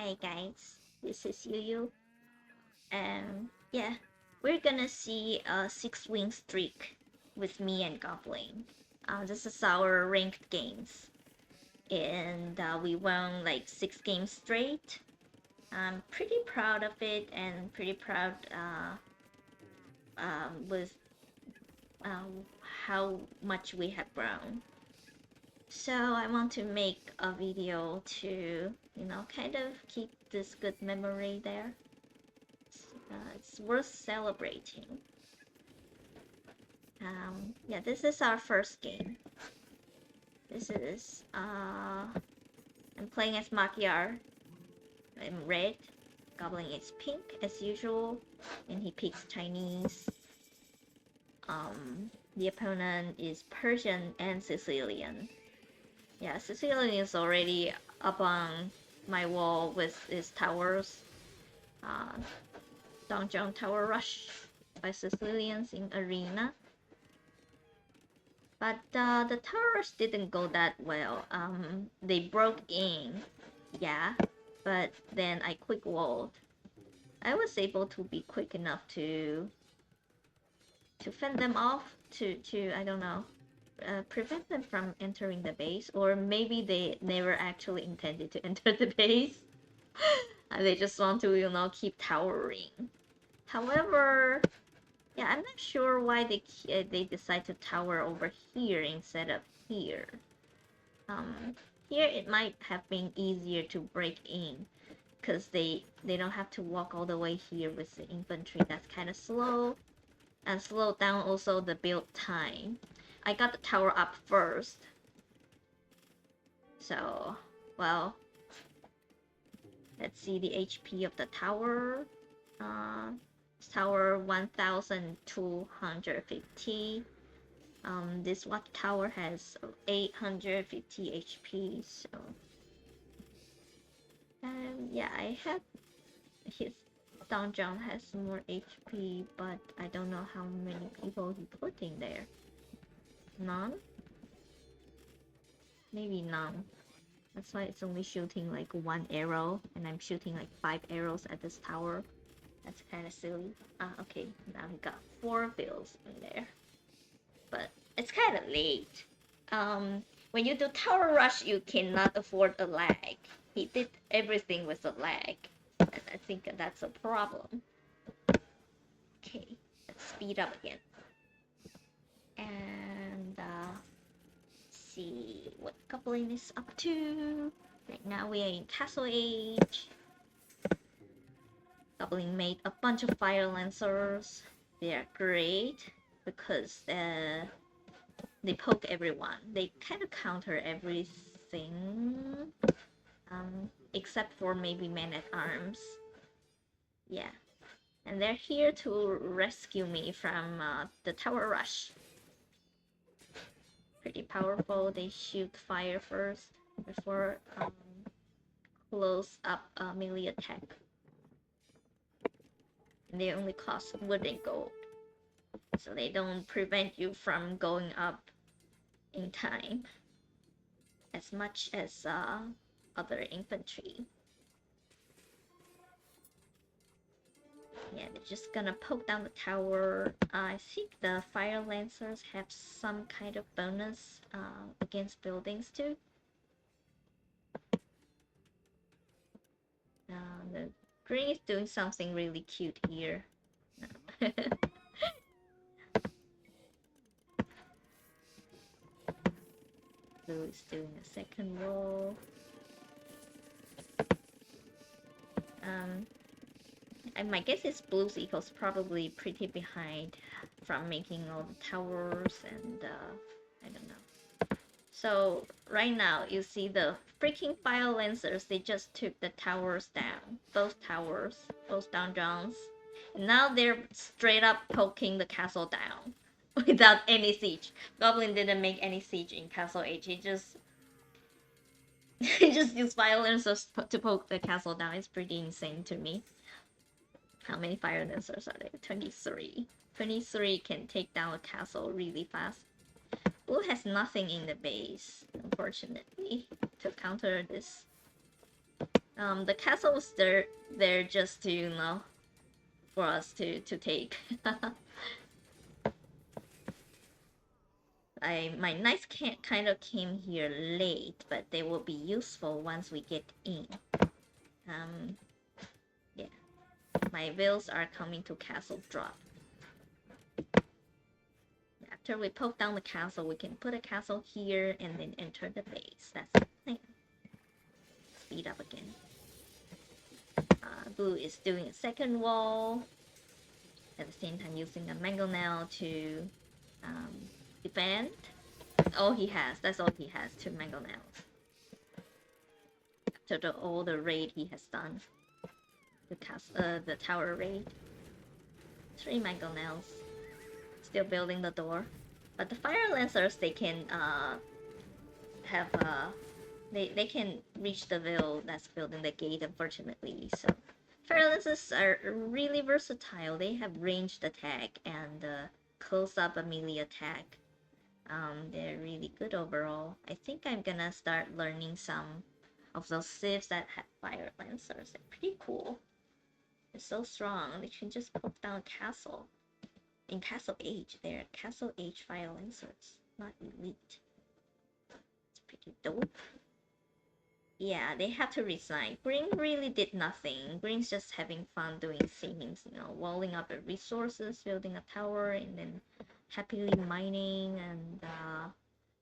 Hi guys, this is Yu. Yeah, we're gonna see a 6-win streak with me and Goblin. This is our ranked games, and we won like 6 games straight. I'm pretty proud of it, and pretty proud with how much we have grown. So I want to make a video to, kind of keep this good memory there. It's worth celebrating. Yeah, this is our first game. This is, I'm playing as Makyar. I'm red. Goblin is pink, as usual. And he picks Chinese. The opponent is Persian and Sicilian. Yeah, Sicilian is already up on my wall with his towers. Donjon Tower Rush by Sicilians in Arena. But the towers didn't go that well. They broke in, yeah, but then I quick walled. I was able to be quick enough to fend them off, to I don't know, prevent them from entering the base, or maybe they never actually intended to enter the base. And they just want to, keep towering. However, yeah, I'm not sure why they decide to tower over here instead of here. Here it might have been easier to break in, because they don't have to walk all the way here with the infantry. That's kind of slow, and slow down also the build time. I got the tower up first, so, well, let's see the HP of the tower. Tower 1250. This watchtower has 850 HP, so yeah, I have his donjon has more HP, but I don't know how many people he put in there. None? Maybe none. That's why it's only shooting like 1 arrow, and I'm shooting like 5 arrows at this tower. That's kind of silly. Okay, now we got 4 bills in there. But it's kind of late. When you do tower rush, you cannot afford a lag. He did everything with a lag, and I think that's a problem. Okay, let's speed up again. And see what Goblin is up to. Right now we are in Castle Age. Goblin made a bunch of fire lancers. They are great because they poke everyone. They kind of counter everything, except for maybe men-at-arms. Yeah, and they're here to rescue me from the tower rush. Pretty powerful. They shoot fire first before close up melee attack. And they only cost wood and gold, so they don't prevent you from going up in time as much as other infantry. Yeah, they're just gonna poke down the tower. I think the fire lancers have some kind of bonus against buildings too. The green is doing something really cute here. Blue is doing a second roll. And my guess is blue's equals probably pretty behind from making all the towers, and I don't know. So right now you see the freaking fire lancers, they just took the towers down. Both towers, both donjons. And now they're straight up poking the castle down without any siege. Goblin didn't make any siege in Castle Age. He just used fire lancers to poke the castle down. It's pretty insane to me. How many fire lancers are there? 23. 23 can take down a castle really fast. Blue has nothing in the base, unfortunately, to counter this The castle's there just to, you know, for us to take. My knights kind of came here late, but they will be useful once we get in. Um, yeah, my vills are coming to castle drop. After we poke down the castle, we can put a castle here and then enter the base. That's the thing. Speed up again. Blue is doing a second wall. At the same time using a mangonel to defend. All he has, that's all he has, 2 mangonels. After all the raid he has done. The tower raid. 3 mangonels. Still building the door. But the fire lancers, they can have they can reach the ville that's building the gate, unfortunately. So fire lancers are really versatile. They have ranged attack and close-up melee attack. They're really good overall. I think I'm gonna start learning some of those civs that have fire lancers. They're pretty cool. They're so strong. They can just poke down a castle. In Castle Age, they're Castle Age fire lancers, not elite. It's pretty dope. Yeah, they have to resign. Green really did nothing. Green's just having fun doing things, you know, walling up resources, building a tower, and then happily mining. And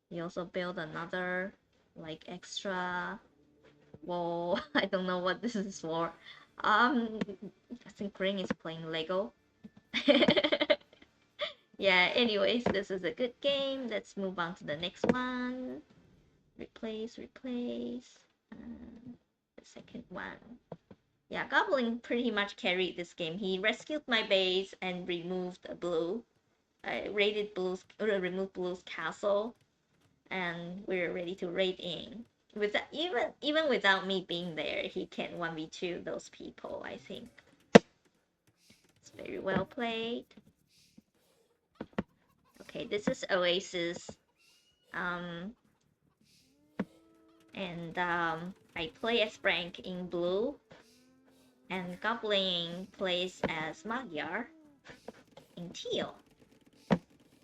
he also built another, like, extra wall. I don't know what this is for. I think Green is playing Lego. Yeah, anyways, this is a good game. Let's move on to the next one. Replace. The second one. Yeah, Goblin pretty much carried this game. He rescued my base and removed Blue. Removed Blue's castle, and we're ready to raid in. Even without me being there, he can 1v2 those people, I think. It's very well played. Okay, this is Oasis. I play as Frank in blue, and Goblin plays as Magyar in teal.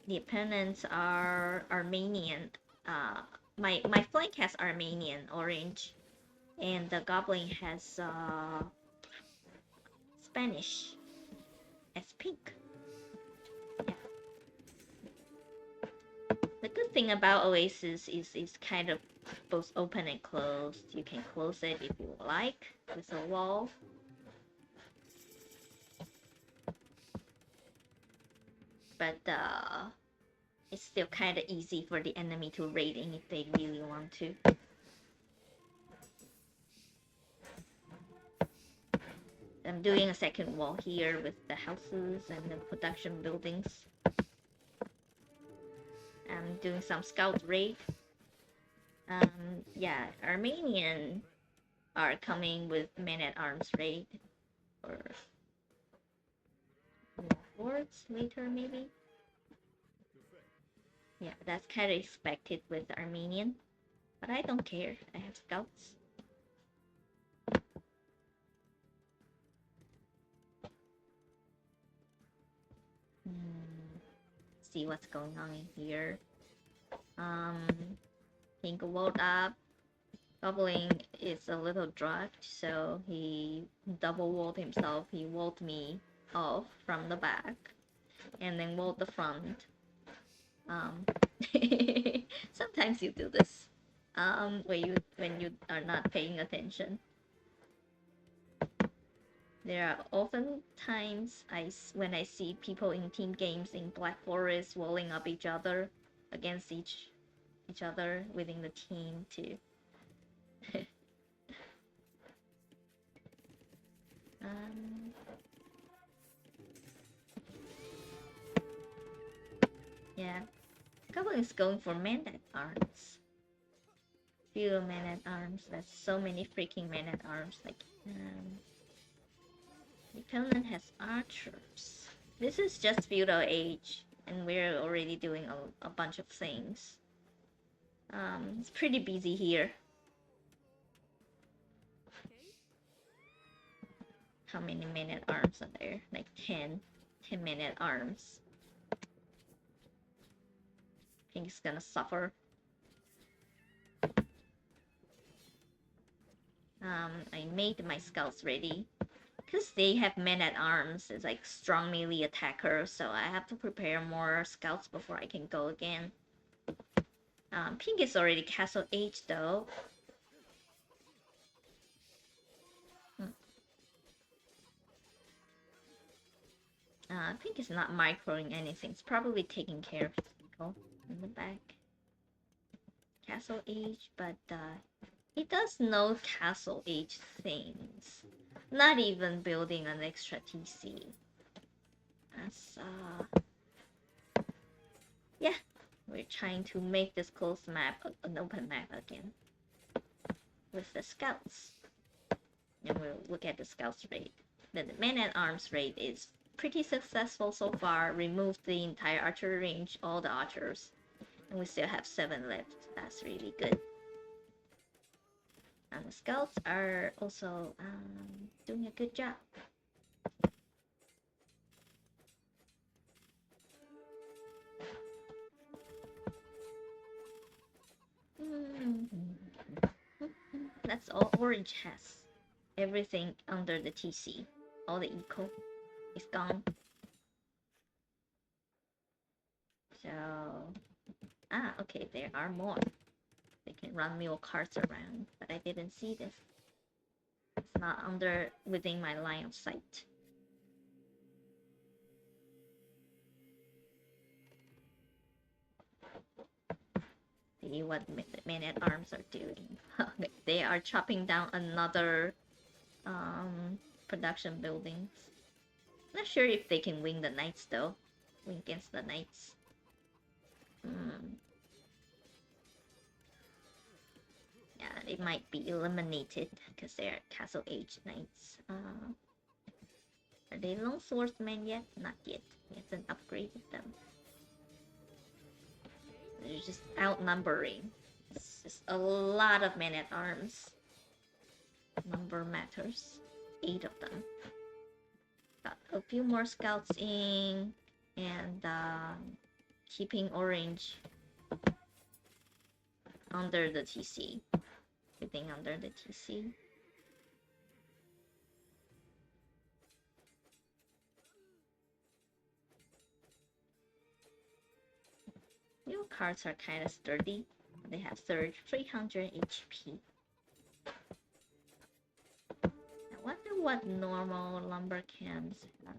The opponents are Armenian. My flank has Armenian orange, and the Goblin has Spanish as pink. Yeah. The good thing about Oasis is kind of both open and closed. You can close it if you like with a wall. But it's still kind of easy for the enemy to raid in if they really want to. I'm doing a second wall here with the houses and the production buildings. I'm doing some scout raid. Yeah, Armenian are coming with men-at-arms raid or warlords later maybe. Yeah, that's kind of expected with Armenian, but I don't care. I have scouts. See what's going on in here. Pink walled up. Goblin is a little drugged, so he double walled himself. He walled me off from the back, and then walled the front. Sometimes you do this. When you are not paying attention. There are often times when I see people in team games in Black Forest walling up each other against each other within the team too. Yeah, Goblin is going for men-at-arms. Few men-at-arms. That's so many freaking men-at-arms. Like, the opponent has archers. This is just feudal age, and we're already doing a bunch of things. It's pretty busy here. how many man-at-arms are there? Like 10 man-at-arms. Pink is gonna suffer. I made my scouts ready. Because they have men-at-arms, it's like strong melee attacker, so I have to prepare more scouts before I can go again. Pink is already castle age though. Pink is not microing anything, it's probably taking care of his people in the back. Castle age, but he does know castle age things. Not even building an extra TC. That's yeah, we're trying to make this closed map an open map again with the scouts. And we'll look at the scouts rate. The man-at-arms rate is pretty successful so far. Removed the entire archery range, all the archers. And we still have 7 left. That's really good. And the scouts are also doing a good job. That's all orange has. Everything under the TC. All the eco is gone. So... okay, there are more. They can run mule carts around, but I didn't see this. It's not within my line of sight. See what men-at-arms are doing. They are chopping down another production buildings. Not sure if they can win the knights though. Win against the knights. Yeah, they might be eliminated because they're castle age knights. Are they long swordsmen yet? Not yet. We haven't upgraded them. They're just outnumbering. It's just a lot of men-at-arms. Number matters. 8 of them. Got a few more scouts in, and keeping orange under the TC. Everything under the TC. New cards are kind of sturdy. They have 300 HP. I wonder what normal lumber cans have.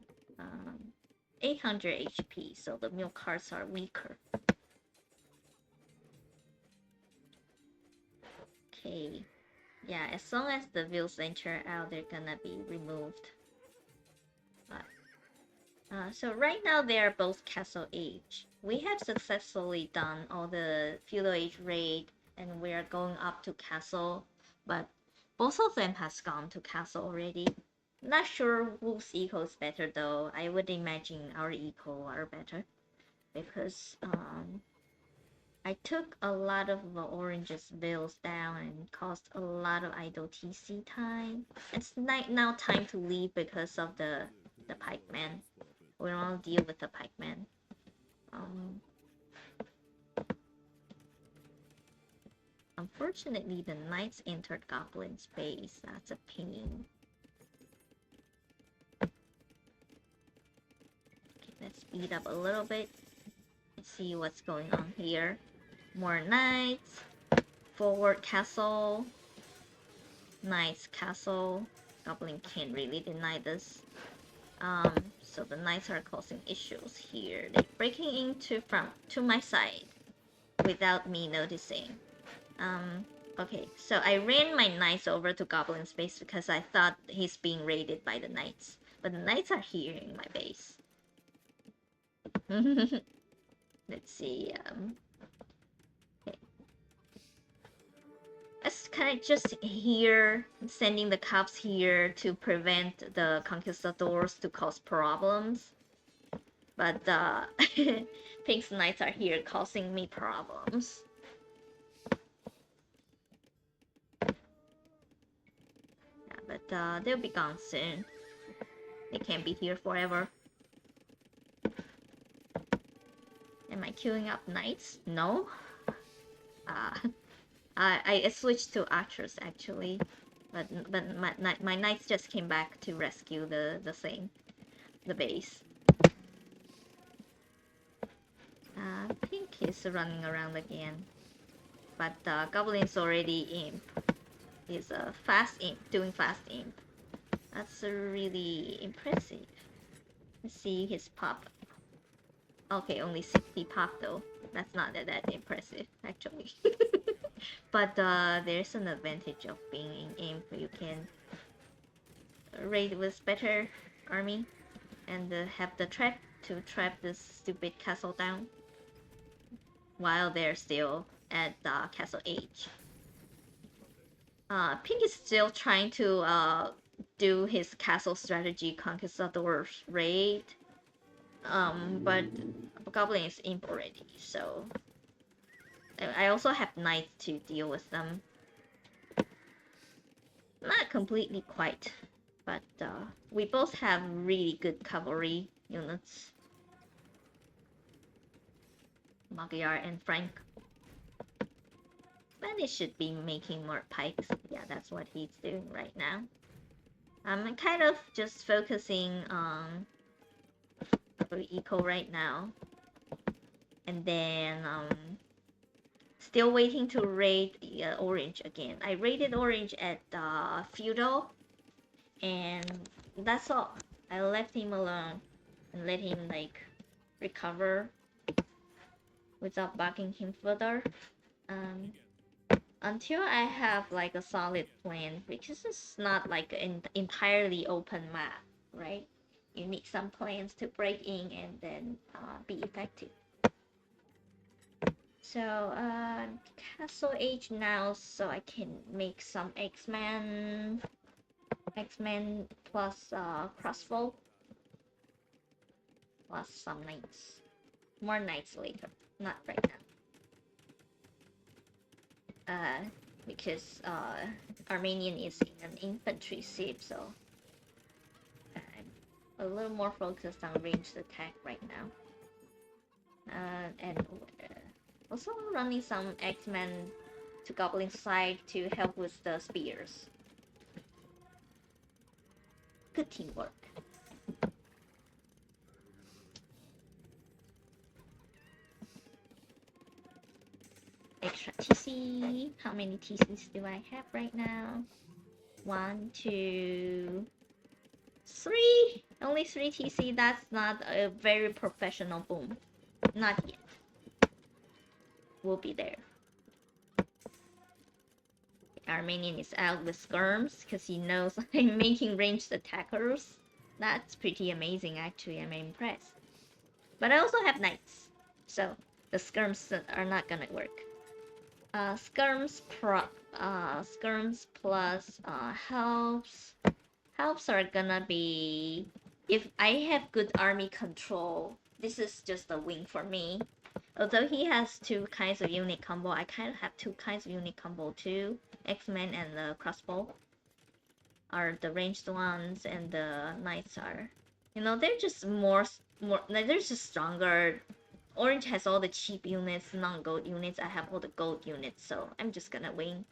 800 HP, so the mule cards are weaker. Okay. Yeah, as long as the wheels venture out, they're gonna be removed. So right now they are both castle age. We have successfully done all the feudal age raid, and we are going up to castle, but both of them has gone to castle already. Not sure whose eco is better though. I would imagine our eco are better, because I took a lot of the orange's bills down and caused a lot of idle TC time. It's now time to leave because of the pikeman. We don't want to deal with the pikeman. Unfortunately, the knights entered Goblin's base. That's a pain. Okay, let's speed up a little bit. Let's see what's going on here. More knights. Forward castle. Knights castle. Goblin can't really deny this. So the knights are causing issues here. They're breaking into to my side without me noticing. Okay, so I ran my knights over to Goblin's base because I thought he's being raided by the knights. But the knights are here in my base. Let's see, okay. Let's kind of just here, sending the cops here to prevent the conquistadors to cause problems. But Pink's knights are here causing me problems. Yeah, but they'll be gone soon. They can't be here forever. Am I queuing up knights? No. I switched to archers actually, but my knights just came back to rescue the thing, the base. Pink is running around again, but Goblin's already imp. He's a fast imp, doing fast imp. That's really impressive. Let's see his pop. Okay, only 60 pop though. That's not that impressive actually. But there's an advantage of being in imp. You can raid with better army and have the trap to trap this stupid castle down while they're still at castle age. Pink is still trying to do his castle strategy conquistadors raid, but Goblin is imp already, so I also have knights to deal with them. Not completely quite, but we both have really good cavalry units. Magyar and Frank. But it should be making more pikes. Yeah, that's what he's doing right now. I'm kind of just focusing on eco right now. And then still waiting to raid Orange again. I raided Orange at Feudal, and that's all. I left him alone and let him like recover without bugging him further. Until I have like a solid plan, because it's not like an entirely open map, right? You need some plans to break in and then be effective. So castle age now, so I can make some X-Men plus crossbow plus some knights. More knights later, not right now. Because Armenian is in an infantry ship, so I'm a little more focused on ranged attack right now. And also running some X-Men to Goblin side to help with the spears. Good teamwork. Extra TC. How many TCs do I have right now? 1, 2, 3. Only 3 TC. That's not a very professional boom. Not yet. We'll be there. Armenian is out with skirms because he knows I'm making ranged attackers. That's pretty amazing actually. I'm impressed. But I also have knights, so the skirms are not gonna work. Skirms plus helps. Helps are gonna be, if I have good army control, this is just a win for me. Although he has 2 kinds of unit combo, I kind of have 2 kinds of unit combo too. X-Men and the crossbow are the ranged ones, and the knights are, you know, they're just more they're just stronger. Orange has all the cheap units, non-gold units. I have all the gold units, so I'm just gonna win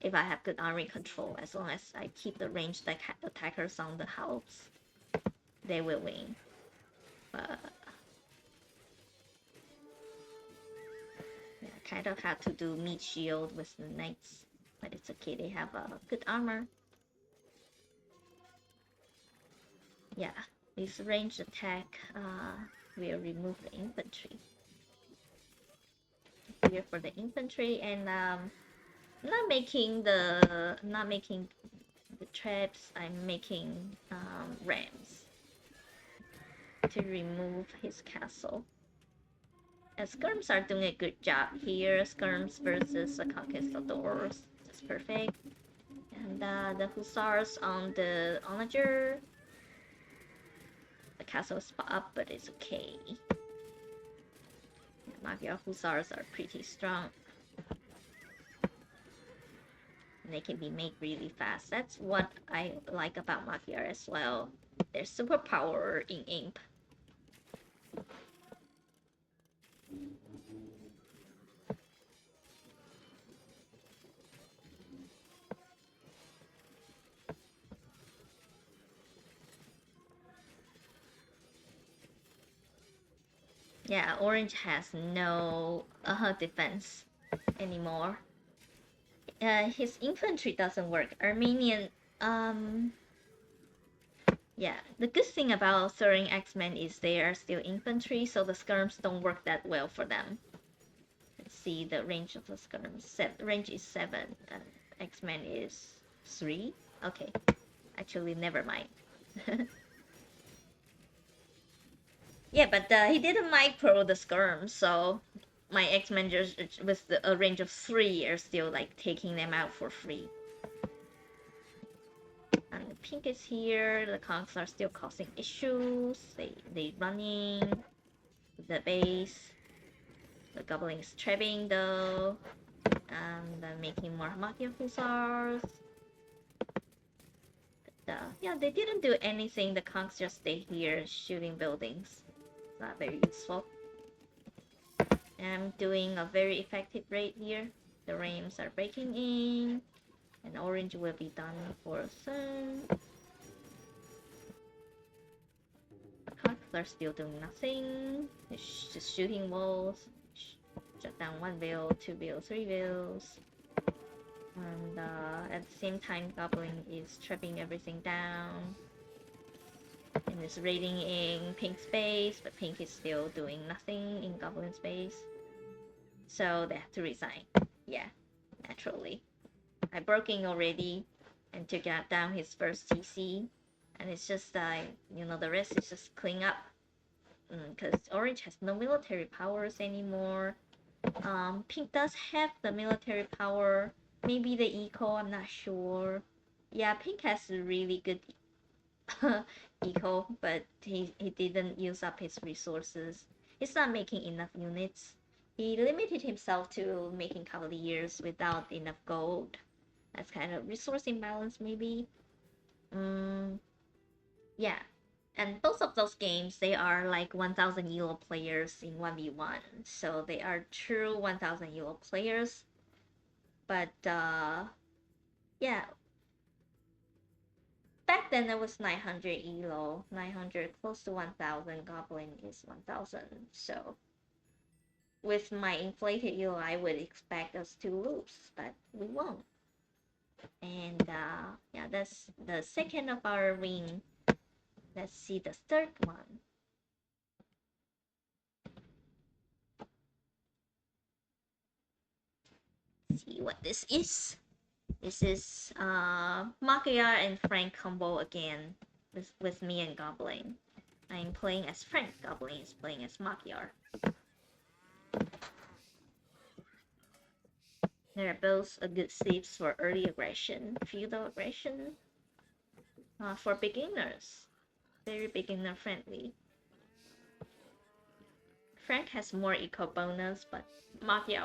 if I have good army control. As long as I keep the ranged attackers on the house, they will win. But yeah, I kind of had to do meat shield with the knights, but it's okay. They have a good armor. Yeah, this ranged attack will remove the infantry. Here for the infantry, and not making the traps. I'm making rams to remove his castle. And skirms are doing a good job here. Skirms versus the conquistadors, that's perfect. And the hussars on the onager. The castle is up, but it's okay. Magyar hussars are pretty strong. And they can be made really fast. That's what I like about Magyar as well. Their superpower in Imp. Yeah, Orange has no defense anymore. His infantry doesn't work. Armenian, yeah. The good thing about throwing X-Men is they are still infantry, so the skirms don't work that well for them. Let's see the range of the skirms. Range is 7, and X-Men is 3. Okay, actually, never mind. Yeah, but he didn't micro the skirm, so my X-Men just with a range of 3 are still like taking them out for free. And the pink is here. The conks are still causing issues. They running the base. The goblin is trapping though, and making more Mafia Hussars. But, yeah, they didn't do anything. The conks just stay here shooting buildings. It's not very useful. I'm doing a very effective raid here. The Rams are breaking in, and orange will be done for soon. They're still doing nothing. It's just shooting walls. Shut down 1 bill, 2 bill, 3 bills. And at the same time, Goblin is trapping everything down. And is raiding in pink space, but pink is still doing nothing in Goblin space. So they have to resign. Yeah, naturally. I broke in already and took down his first TC. And it's just the rest is just clean up. Because Orange has no military powers anymore. Pink does have the military power. Maybe the eco, I'm not sure. Yeah, Pink has a really good eco, but he didn't use up his resources. He's not making enough units. He limited himself to making cavaliers without enough gold. That's kind of resource imbalance, maybe. Yeah. And both of those games, they are like 1000 ELO players in 1v1. So they are true 1000 ELO players. But, yeah. Back then it was 900 ELO. 900, close to 1000. Goblin is 1000. So, with my inflated ELO, I would expect us to lose. But we won't. And, yeah, that's the second of our win. Let's see the third one. See what this is. This is Magyar and Frank combo again with me and Goblin. I'm playing as Frank, Goblin is playing as Magyar. They're both a good sleeps for early aggression, feudal aggression, for beginners. Very beginner friendly. Frank has more eco bonus, but Magyar,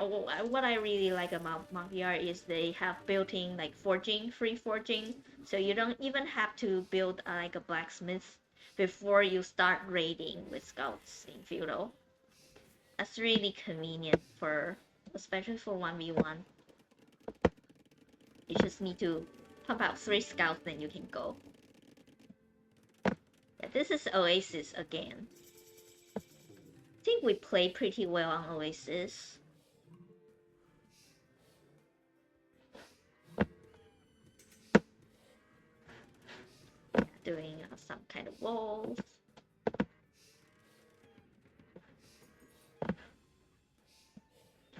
what I really like about Magyar is they have built-in like forging, free forging, so you don't even have to build like a blacksmith before you start raiding with scouts in feudal. That's really convenient for, especially for 1v1. You just need to pump out 3 scouts, then you can go. Yeah, this is Oasis again. I think we play pretty well on Oasis. Doing some kind of walls.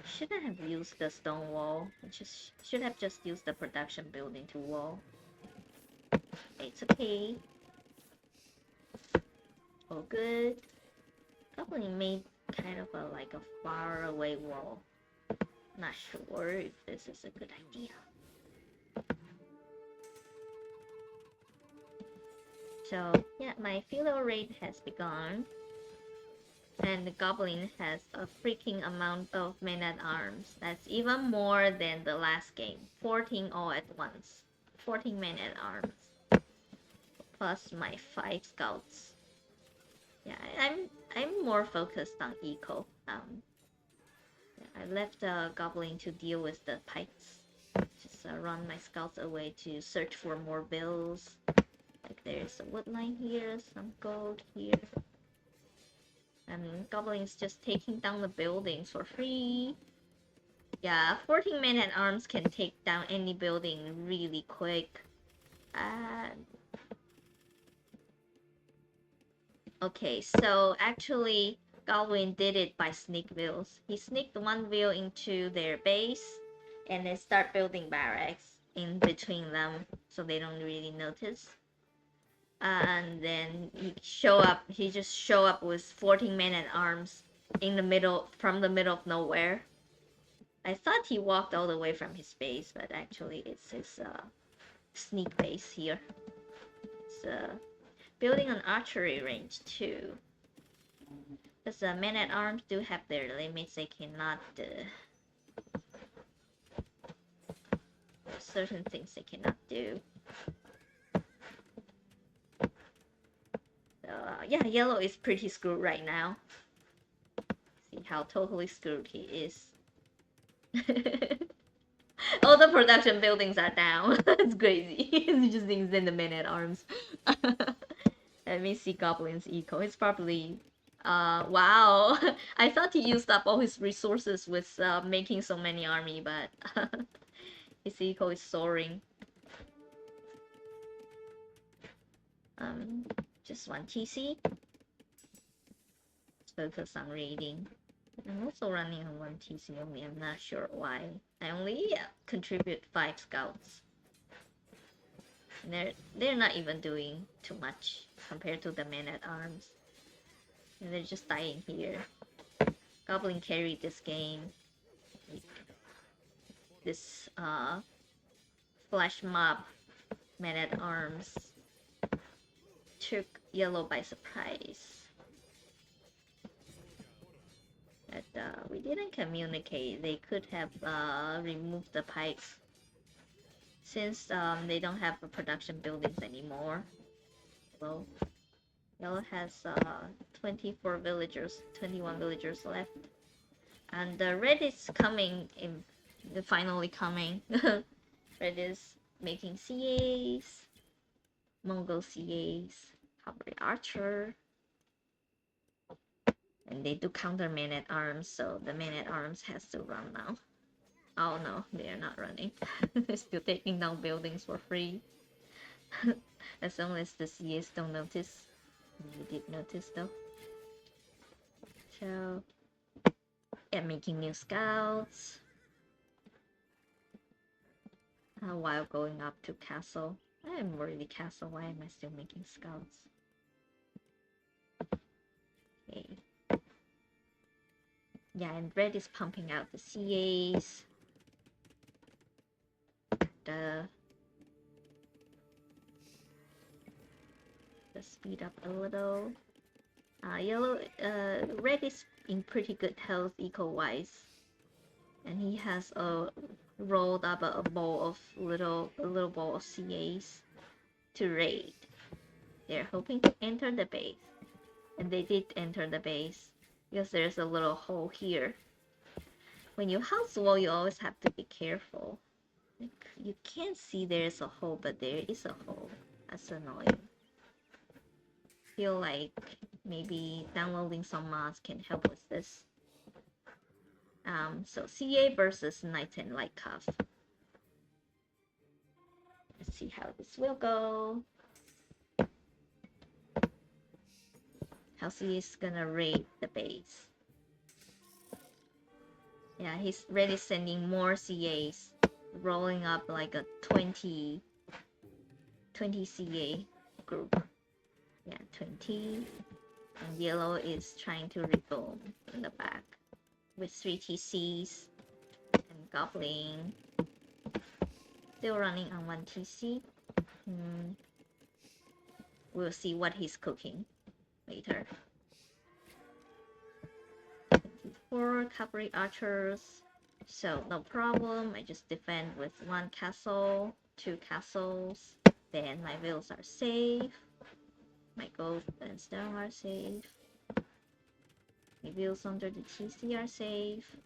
Shouldn't have used the stone wall. Should have just used the production building to wall. It's okay. All good. Goblin made kind of like a far away wall. Not sure if this is a good idea. So yeah, my feudal raid has begun. And the Goblin has a freaking amount of men-at-arms. That's even more than the last game. 14 all at once. 14 men-at-arms. Plus my 5 scouts. Yeah, I'm more focused on eco. I left Goblin to deal with the pikes. Just run my scouts away to search for more bills. Like there's a wood line here, some gold here. And Goblin's just taking down the buildings for free. Yeah, 14 men-at-arms can take down any building really quick. Okay, so actually Goblin did it by sneak wheels. He sneaked one wheel into their base and then start building barracks in between them so they don't really notice. And then he just show up with 14 men-at-arms in the middle, from the middle of nowhere. I thought he walked all the way from his base, but actually it's his sneak base here. It's building an archery range too. Because men-at-arms do have their limits, they cannot certain things they cannot do. So, yeah, yellow is pretty screwed right now. See how totally screwed he is. All the production buildings are down. It's crazy. It's just things in the men-at-arms. Let me see Goblin's eco. It's probably wow. I thought he used up all his resources with making so many army, but his eco is soaring. Just one TC. Focus on raiding. I'm also running on one TC only. I'm not sure why. I only contribute 5 scouts. And they're not even doing too much compared to the men-at-arms. And they're just dying here. Goblin carried this game. This flash mob men-at-arms took yellow by surprise. But we didn't communicate. They could have removed the pikes since they don't have production buildings anymore. Well, yellow has 24 villagers, 21 villagers left, and the red is coming in. Finally coming. Red is making CAs, Mongol CAs, Cavalry Archer. And they do counter men-at-arms, so the men-at-arms has to run now. Oh no, they are not running. They're still taking down buildings for free. As long as the CAs don't notice. You did notice though. So, yeah, making new scouts. While going up to castle. I am already castle, why am I still making scouts? Okay. Yeah, and red is pumping out the CAs. The speed up a little. Red is in pretty good health eco-wise. And he has rolled up a little ball of CAs to raid. They're hoping to enter the base. And they did enter the base. Because there's a little hole here. When you house wall, you always have to be careful. Like, you can't see there's a hole, but there is a hole. That's annoying. Feel like maybe downloading some mods can help with this. So CA versus Knight and Light Cuff. Let's see how this will go. How CA is gonna raid the base. Yeah, he's already sending more CAs, rolling up like a 20 CA group. Yeah, 20. And yellow is trying to rebuild in the back with 3 TCs and Goblin still running on 1 TC. We'll see what he's cooking later. 4 cavalry archers, so no problem. I just defend with 1 castle, 2 castles, then my villas are safe, my gold and stone are safe, my villas under the TC are safe.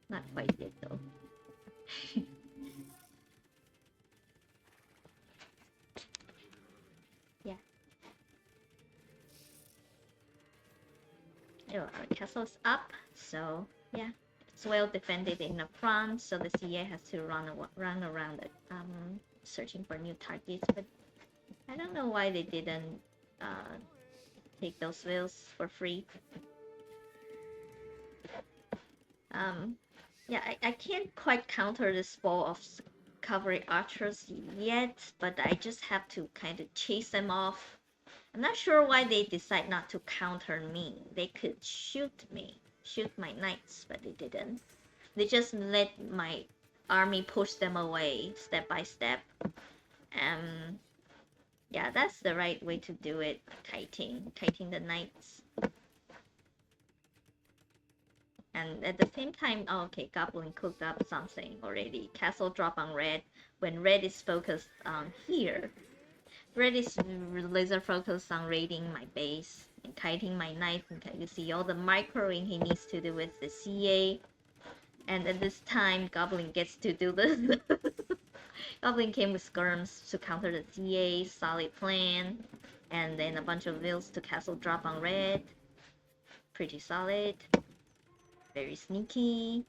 Not quite yet though. Yeah. Oh, our castle's up, so yeah. It's well defended in the front, so the CA has to run around it, searching for new targets. But I don't know why they didn't take those vills for free. Yeah, I can't quite counter this ball of cavalry archers yet, but I just have to kind of chase them off. I'm not sure why they decide not to counter me. They could shoot me, shoot my knights, but they didn't. They just let my army push them away step by step. Yeah, that's the right way to do it. Kiting the knights. And at the same time, oh, okay, Goblin cooked up something already. Castle drop on red. When red is focused on here, red is laser focused on raiding my base and kiting my knight. And you see all the microing he needs to do with the CA. And at this time, Goblin gets to do this. Goblin came with skirms to counter the CA, solid plan. And then a bunch of vills to castle drop on red. Pretty solid. Very sneaky.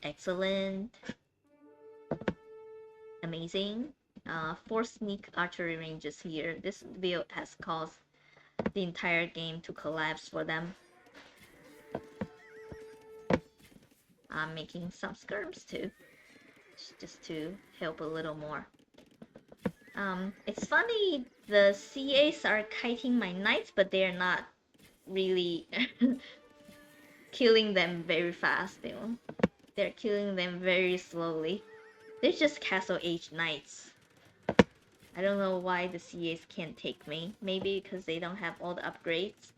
Excellent. Amazing. 4 sneak archery ranges here. This build has caused the entire game to collapse for them. I'm making some skirms too, just to help a little more. It's funny, the CAs are kiting my knights, but they're not really killing them very fast, you know. They're killing them very slowly. They're just castle age knights. I don't know why the CAs can't take me. Maybe because they don't have all the upgrades.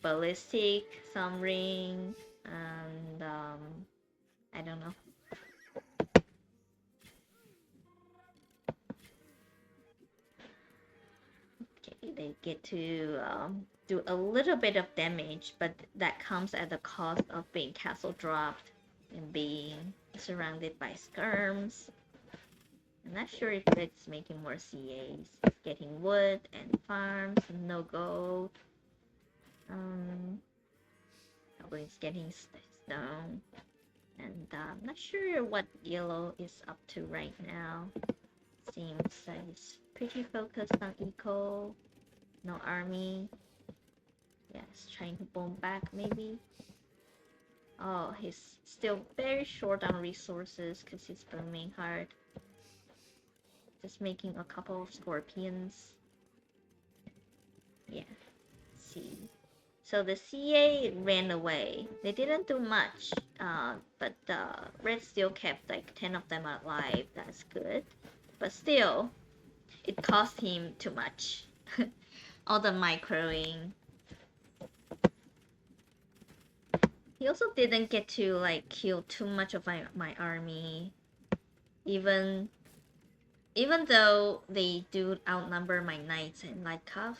Ballistic, some ring, and I don't know. Okay, they get to do a little bit of damage, but that comes at the cost of being castle dropped and being surrounded by skirms. I'm not sure if it's making more CAs. It's getting wood and farms and no gold. Goblin's getting stone. And I'm not sure what yellow is up to right now. Seems like it's pretty focused on eco. No army. Yes, trying to bomb back maybe. Oh, he's still very short on resources because he's booming hard. Just making a couple of scorpions. Yeah, let's see. So the CA ran away. They didn't do much, but Red still kept like 10 of them alive. That's good. But still, it cost him too much. All the microing. He also didn't get to like kill too much of my army. Even though they do outnumber my knights and light cuff.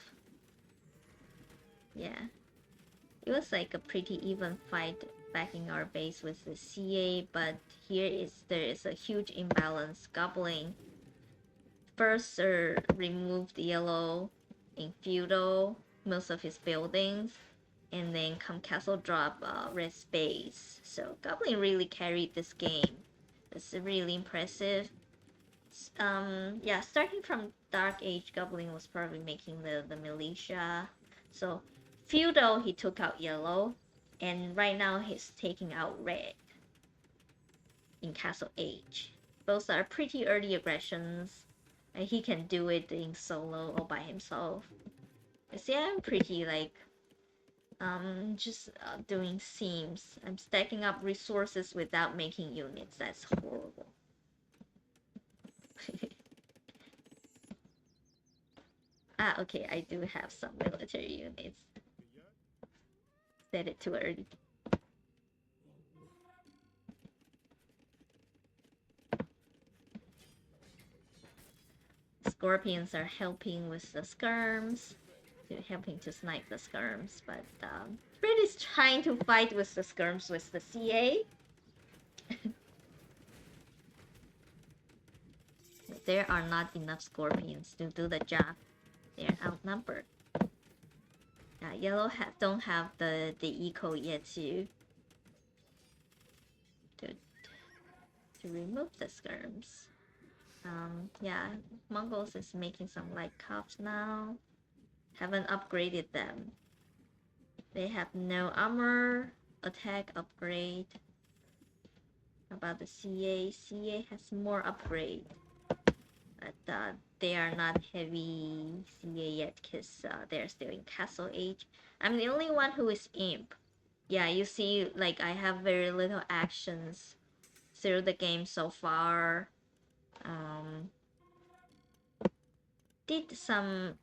Yeah. It was like a pretty even fight back in our base with the CA, but there is a huge imbalance. Goblin first removed yellow in feudal most of his buildings, and then come castle drop red space. So Goblin really carried this game. It's really impressive. Yeah, starting from Dark Age, Goblin was probably making the militia. So feudal, he took out yellow, and right now he's taking out red in Castle Age. Both are pretty early aggressions, and he can do it in solo or by himself. You see, I'm pretty like just doing seams. I'm stacking up resources without making units. That's horrible. Okay, I do have some military units. said it too early. Scorpions are helping with the skirms, helping to snipe the skirms, but Fred is trying to fight with the skirms with the CA. There are not enough scorpions to do the job. They're outnumbered. Yellow don't have the eco yet to remove the skirms. Yeah, Mongols is making some light cops now. Haven't upgraded them. They have no armor, attack upgrade. About the CA, CA has more upgrade. But they are not heavy CA yet because they're still in Castle Age. I'm the only one who is Imp. Yeah, you see, like, I have very little actions through the game so far. Did some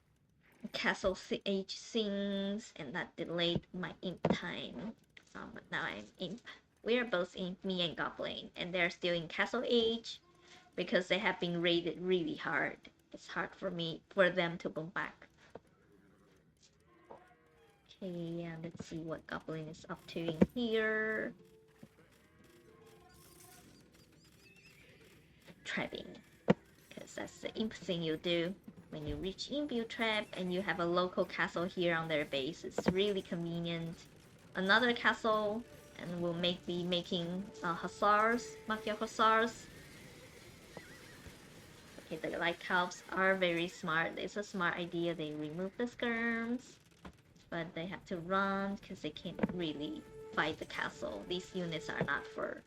Castle Age things, and that delayed my Imp time. But now I'm Imp. We are both Imp, me and Goblin, and they're still in Castle Age because they have been raided really hard. It's hard for them to come back. Okay, and let's see what Goblin is up to in here. Trapping, because that's the Imp thing you do. When you reach Imp, you trap, and you have a local castle here on their base. It's really convenient. Another castle, and we'll be making hussars, mafia hussars. Okay, the light calves are very smart. It's a smart idea. They remove the skirms, but they have to run because they can't really fight the castle. These units are not for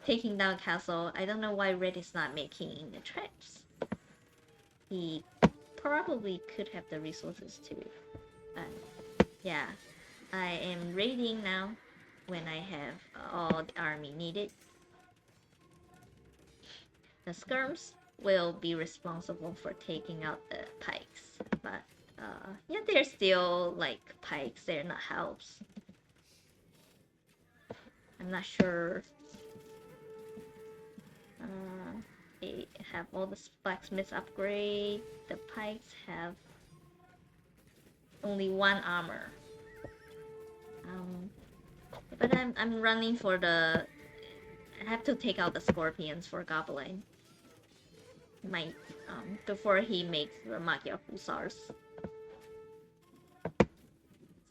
taking down castle. I don't know why Red is not making the traps. He probably could have the resources too. But yeah, I am raiding now when I have all the army needed. The skirms will be responsible for taking out the pikes, but yeah, they're still like pikes. They're not helps. I'm not sure. They have all the blacksmiths upgrade. The pikes have only one armor. But I'm running for the. I have to take out the scorpions for Goblin. Before he makes the Magyar Hussars.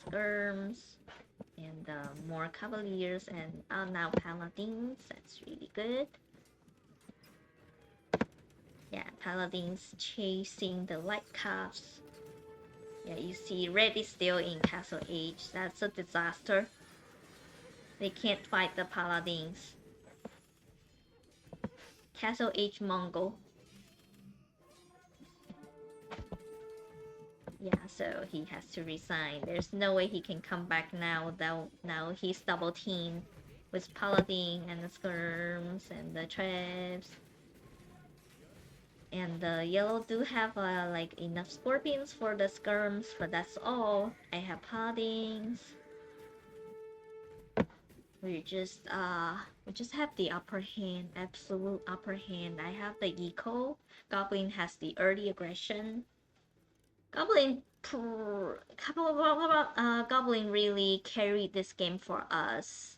Skirms. And more Cavaliers and now Paladins. That's really good. Yeah, Paladins chasing the light calves. Yeah, you see Red is still in Castle Age. That's a disaster. They can't fight the Paladins. Castle Age Mongol. Yeah, so he has to resign. There's no way he can come back now. Now he's double teamed with Paladin and the skirms and the traps. And the yellow do have like enough scorpions for the skirms, but that's all. I have Paladins. We just have the upper hand, absolute upper hand. I have the eco. Goblin has the early aggression. Goblin really carried this game for us.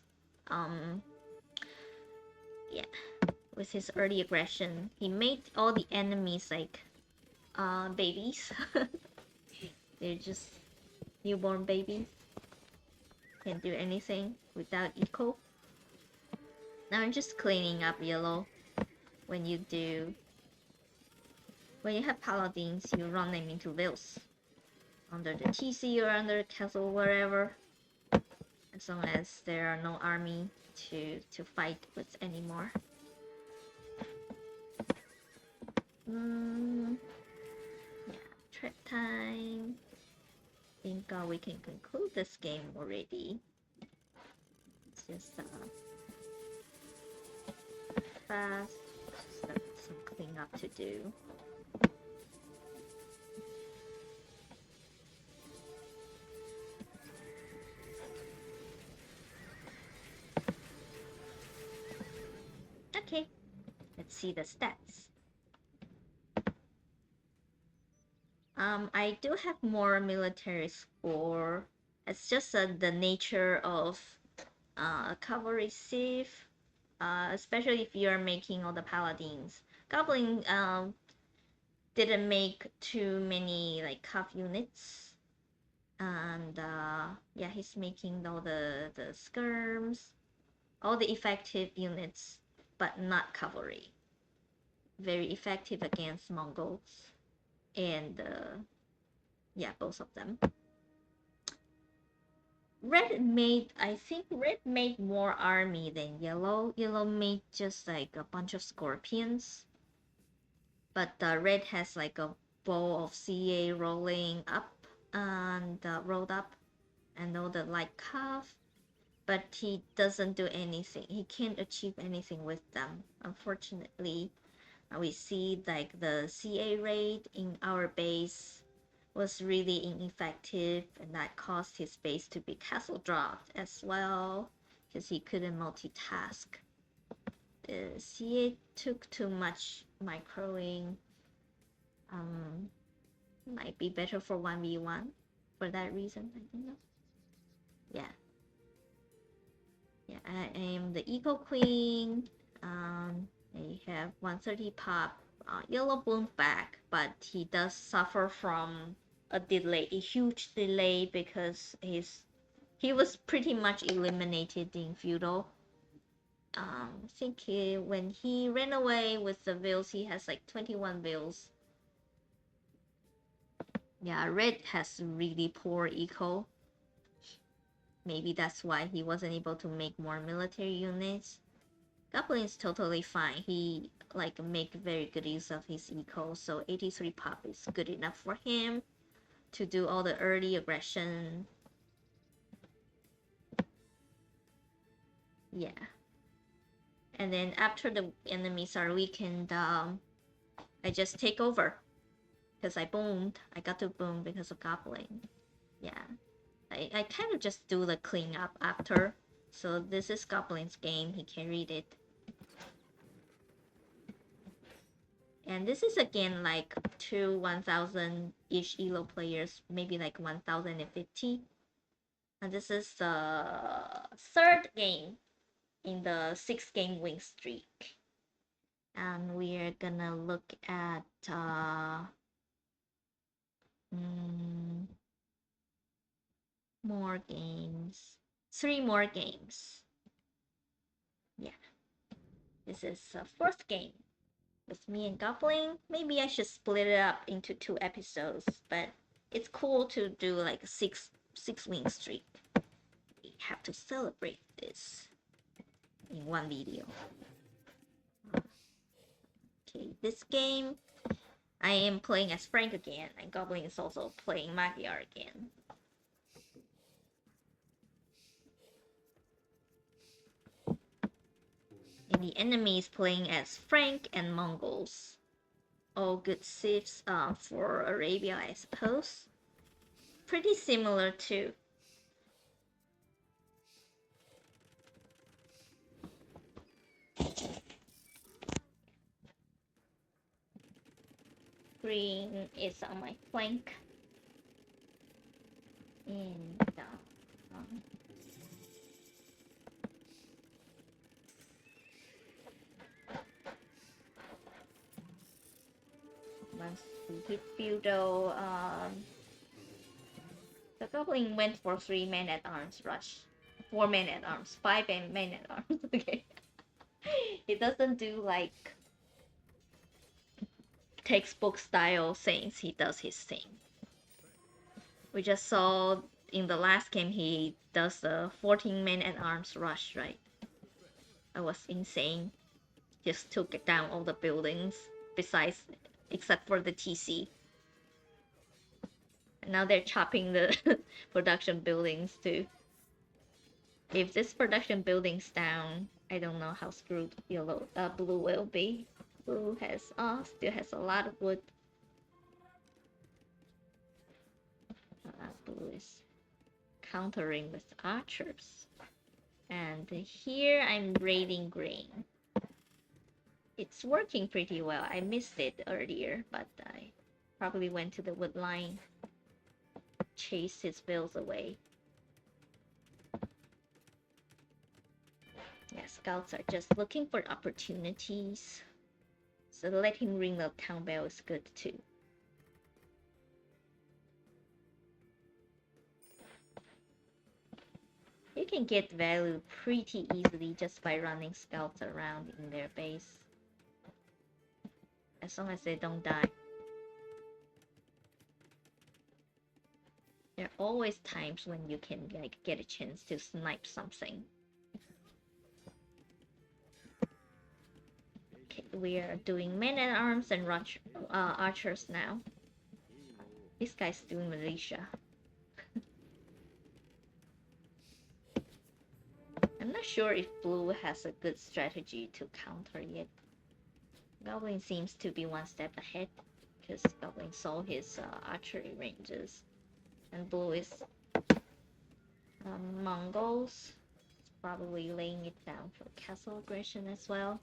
Yeah, with his early aggression, he made all the enemies like babies. They're just newborn babies. Can't do anything without eco. Now I'm just cleaning up yellow. When you have paladins, you run them into vills. Under the TC or under the castle, wherever. As long as there are no army to fight with anymore. Yeah, trap time. I think we can conclude this game already. It's just fast. Just some cleanup to do. see the stats. I do have more military score. It's just the nature of cavalry civ, especially if you're making all the paladins. Goblin didn't make too many like cav units, and yeah, he's making all the skirms, all the effective units, but not cavalry. Very effective against Mongols, and yeah, both of them. I think red made more army than yellow. Yellow made just like a bunch of scorpions. But red has like a bow of CA rolling up and rolled up and all the light calf. But he doesn't do anything. He can't achieve anything with them. Unfortunately, we see like the CA rate in our base was really ineffective, and that caused his base to be castle dropped as well because he couldn't multitask. The CA took too much microing. Might be better for 1v1 for that reason. I don't know. Yeah. Yeah, I am the Eco Queen. I have 130 pop. Yellow Bloom back, but he does suffer from a delay, a huge delay, because he was pretty much eliminated in feudal. I think when he ran away with the vills, he has like 21 vills. Yeah, red has really poor eco. Maybe that's why he wasn't able to make more military units. Goblin is totally fine. He like make very good use of his eco, so 83 pop is good enough for him to do all the early aggression. Yeah. And then after the enemies are weakened, I just take over. Because I boomed. I got to boom because of Goblin. Yeah. I kind of just do the cleanup after. So this is Goblin's game. He carried it. And this is again like 1,000-ish elo players. Maybe like 1,050. And this is the third game in the 6-game win streak. And we're gonna look at more games. 3 more games. Yeah. This is the fourth game with me and Goblin. Maybe I should split it up into 2 episodes, but it's cool to do like a 6 win streak. We have to celebrate this in one video. Okay, this game I am playing as Frank again, and Goblin is also playing Magyar again. And the enemy is playing as Frank and Mongols. All good civs for Arabia, I suppose. Pretty similar too. Green is on my flank. And once we hit feudal, the Goblin went for 3 men-at-arms rush. 4 men-at-arms, 5 men-at-arms. Okay. It doesn't do like textbook style things. He does his thing. We just saw in the last game he does the 14 men-at-arms rush, right? That was insane. Just took down all the buildings except for the TC. And now they're chopping the production buildings too. If this production building's down, I don't know how screwed blue will be. Blue still has a lot of wood. Blue is countering with archers. And here I'm raiding green. It's working pretty well. I missed it earlier, but I probably went to the wood line, chased his bills away. Yeah, scouts are just looking for opportunities. So let him ring the town bell is good too. You can get value pretty easily just by running scouts around in their base. As long as they don't die. There are always times when you can like get a chance to snipe something. Okay, we are doing men-at-arms and archers now. This guy's doing militia. I'm not sure if blue has a good strategy to counter yet. Goblin seems to be one step ahead because Goblin saw his archery ranges. And blue is Mongols. It's probably laying it down for castle aggression as well.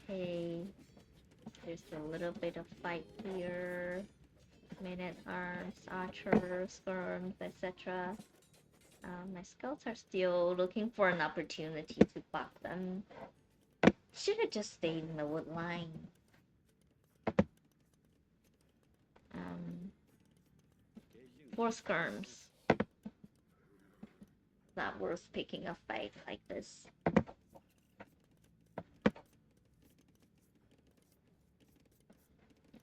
Okay, there's a little bit of fight here. Men-at-arms, archers, skirms, etc. My scouts are still looking for an opportunity to buck them. Should have just stayed in the wood line. 4 skirms. Not worth picking a fight like this.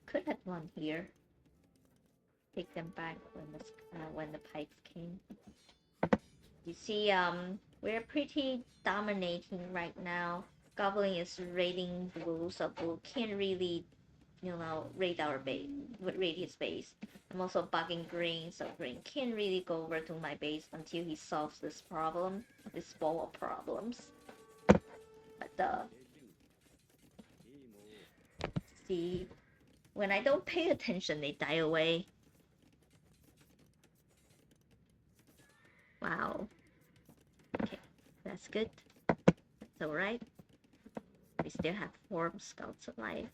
Could have won here. Take them back when the pikes came. You see, we're pretty dominating right now. Goblin is raiding blue, so blue can't really, raid our base, raid his base. I'm also bugging green, so green can't really go over to my base until he solves this problem, this ball of problems. But see, when I don't pay attention, they die away. Wow. Okay, that's good. That's alright. We still have 4 scouts alive.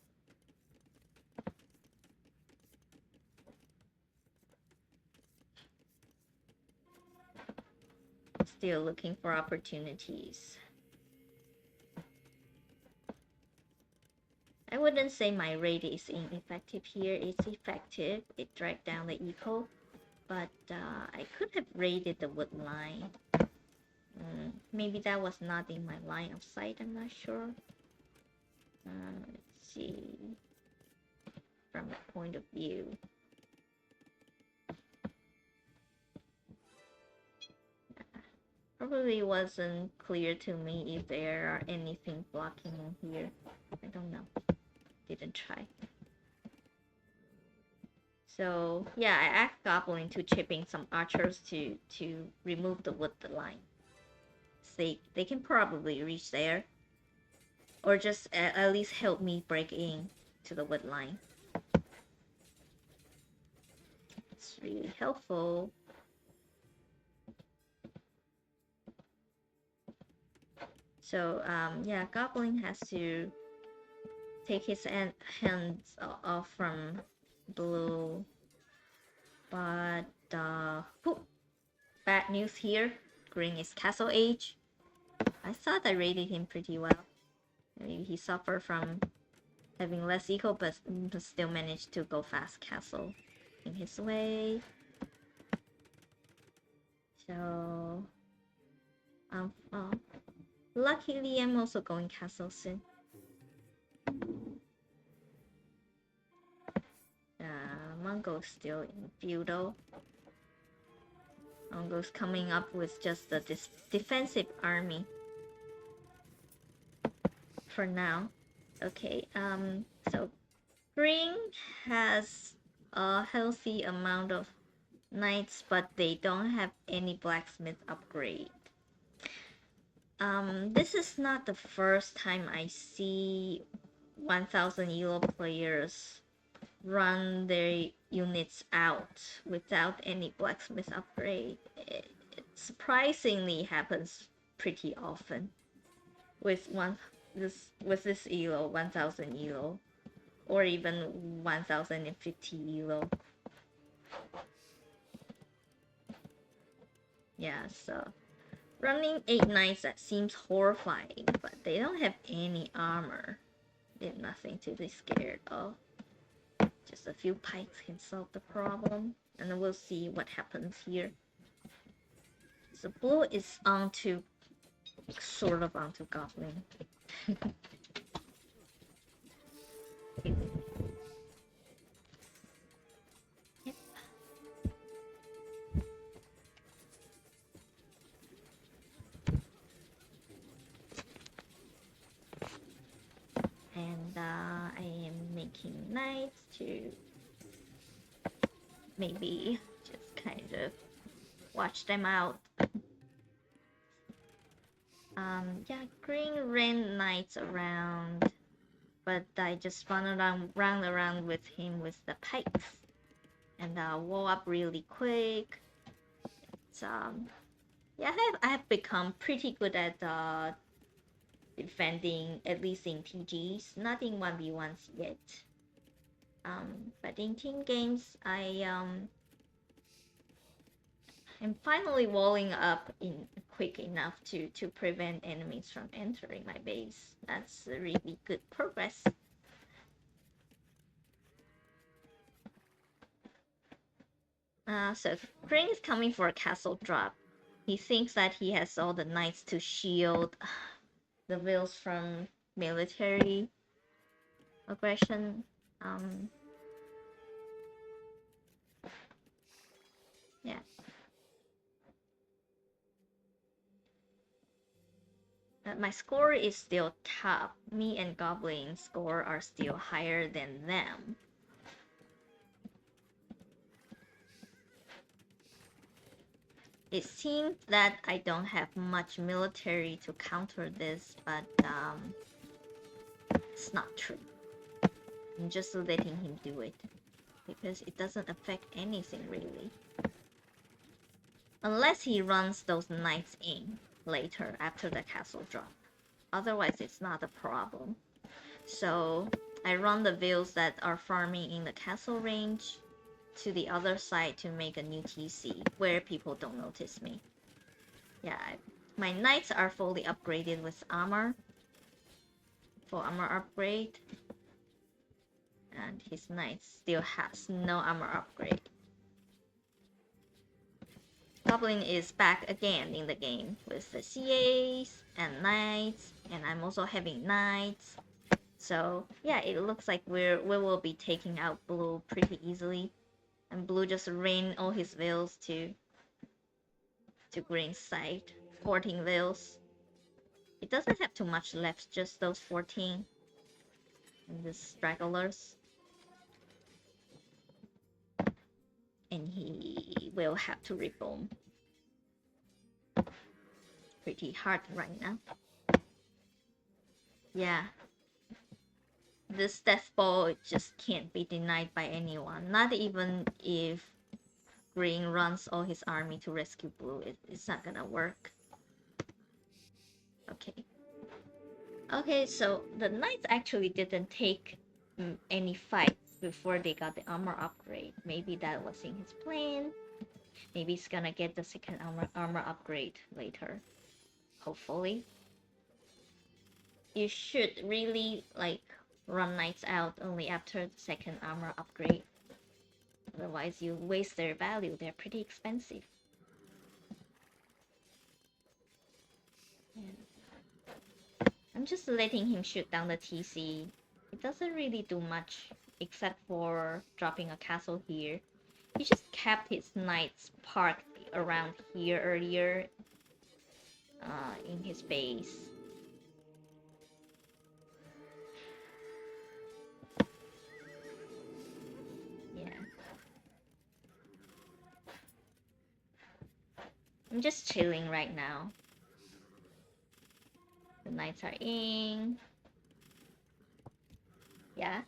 Still looking for opportunities. I wouldn't say my raid is ineffective here. It's effective. It dragged down the eco. But I could have raided the wood line. Maybe that was not in my line of sight. I'm not sure. Let's see. From that point of view. Probably wasn't clear to me if there are anything blocking here. I don't know. Didn't try. So yeah, I asked Goblin to chip in some archers to remove the wood line. They can probably reach there, or just at least help me break in to the wood line. It's really helpful. So yeah, Goblin has to take his hands off from blue. But bad news here. Green is castle age. I thought I rated him pretty well. Maybe he suffered from having less eco, but still managed to go fast castle in his way. So luckily I'm also going castle soon. Mongo's still in feudal. Mongo's coming up with just a defensive army for now. Okay, so green has a healthy amount of knights, but they don't have any blacksmith upgrade. This is not the first time I see 1000 elo players run their units out without any blacksmith upgrade. surprisingly happens pretty often with this elo 1000 elo or even 1050 elo. Yeah, so running 8 knights, that seems horrifying, but they don't have any armor. They have nothing to be scared of. Just a few pikes can solve the problem, and then we'll see what happens here. So blue is onto, sort of onto Goblin. Yep. And I am making knights to maybe just kind of watch them out. Yeah, green ran knights around, but I just run around with him with the pikes, and wall up really quick. It's yeah, I have become pretty good at defending, at least in TGs, not in 1v1s yet. But in team games, I'm finally walling up in quick enough to prevent enemies from entering my base. That's a really good progress. So Crane is coming for a castle drop. He thinks that he has all the knights to shield the vills from military aggression. Yeah. My score is still top. Me and Goblin's score are still higher than them. It seems that I don't have much military to counter this, but it's not true. I'm just letting him do it, because it doesn't affect anything really. Unless he runs those knights in later after the castle drop. Otherwise it's not a problem. So I run the vills that are farming in the castle range to the other side to make a new TC where people don't notice me. Yeah, my knights are fully upgraded with armor. Full armor upgrade. And his knight still has no armor upgrade. Goblin is back again in the game with the CAs and knights, and I'm also having knights. So yeah, it looks like we will be taking out blue pretty easily. And blue just ran all his vills to green's side, 14 vills. It doesn't have too much left, just those 14. And the stragglers. And he will have to reboom. Pretty hard right now. Yeah. This death ball just can't be denied by anyone. Not even if green runs all his army to rescue blue. It's not gonna work. Okay. Okay, so the knights actually didn't take any fights before they got the armor upgrade. Maybe that was in his plan. Maybe he's gonna get the second armor upgrade later. Hopefully. You should really like run knights out only after the second armor upgrade. Otherwise you waste their value. They're pretty expensive. Yeah. I'm just letting him shoot down the TC. It doesn't really do much except for dropping a castle here. He just kept his knights parked around here earlier in his base. Yeah. I'm just chilling right now. The knights are in. Yeah.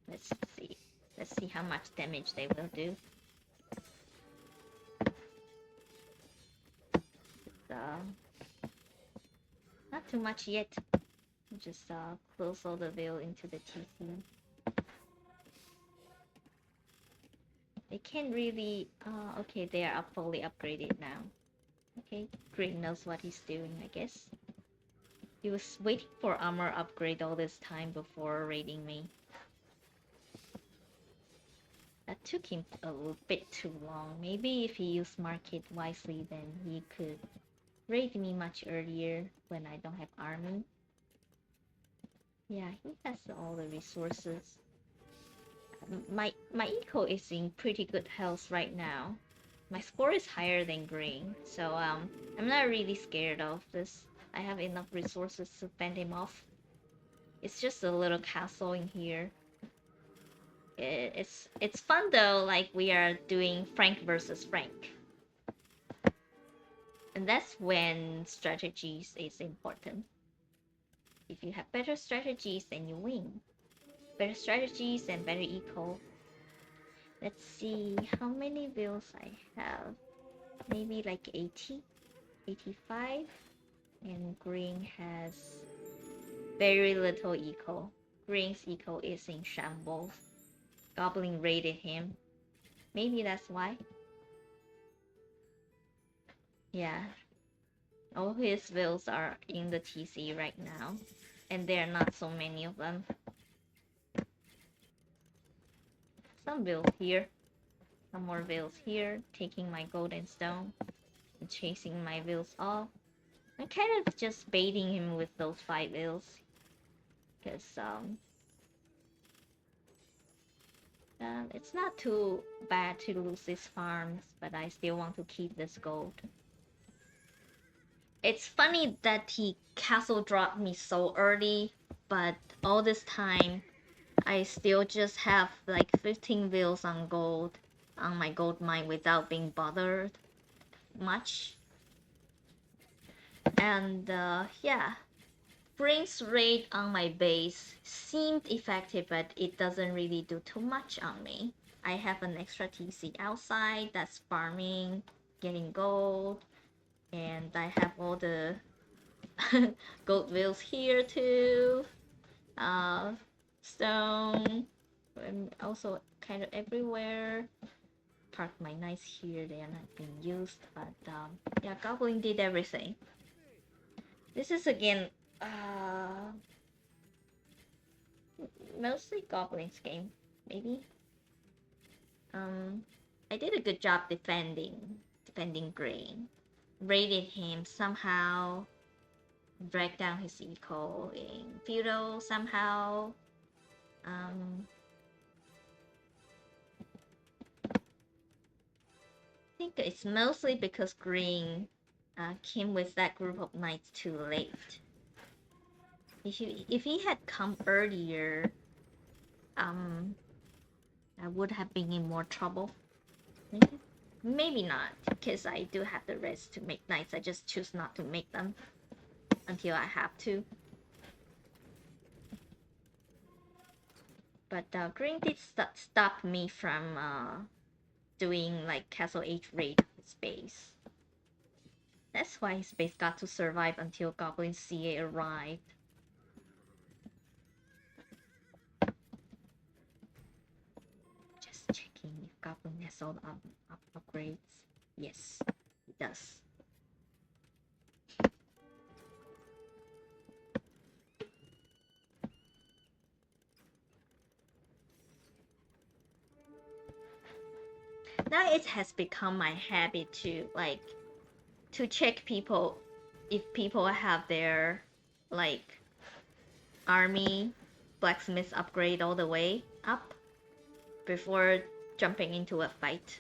Let's see. Let's see how much damage they will do. too much yet. Just close all the veil into the TC. They can't really... okay, they are fully upgraded now. Okay, Green knows what he's doing, I guess. He was waiting for armor upgrade all this time before raiding me. That took him a little bit too long. Maybe if he used market wisely, then he could raid me much earlier when I don't have army. Yeah, he has all the resources. My eco is in pretty good health right now. My score is higher than Green, so I'm not really scared of this. I have enough resources to fend him off. It's just a little castle in here. It's fun though, like we are doing Frank versus Frank. And that's when strategies is important. If you have better strategies, then you win. Better strategies and better eco. Let's see how many bills I have. Maybe like 80, 85. And Green has very little eco. Green's eco is in shambles. Goblin raided him. Maybe that's why. Yeah. All his bills are in the TC right now. And there are not so many of them. Some bills here. Some more bills here. Taking my golden stone. And chasing my bills off. I'm kind of just baiting him with those 5 bills. Because, it's not too bad to lose these farms, but I still want to keep this gold. It's funny that he castle dropped me so early, but all this time, I still just have like 15 bills on gold on my gold mine without being bothered much. And yeah, Green's raid on my base seemed effective, but it doesn't really do too much on me. I have an extra TC outside that's farming, getting gold, and I have all the gold wheels here too. Stone, and also kind of everywhere. Park my knights here, they are not being used, but yeah, Goblin did everything. This is again mostly Goblin's game, maybe. I did a good job defending Green. Raided him somehow, dragged down his eco in feudal somehow. I think it's mostly because Green came with that group of knights too late. If he had come earlier, I would have been in more trouble. Maybe not, because I do have the rest to make knights. I just choose not to make them until I have to. But Green did stop me from doing like Castle Age raid of his base. That's why his base got to survive until Goblin CA arrived. Just checking if Goblin has all the upgrades. Yes, he does. Now it has become my habit to check people if people have their like army blacksmith upgrade all the way up before jumping into a fight.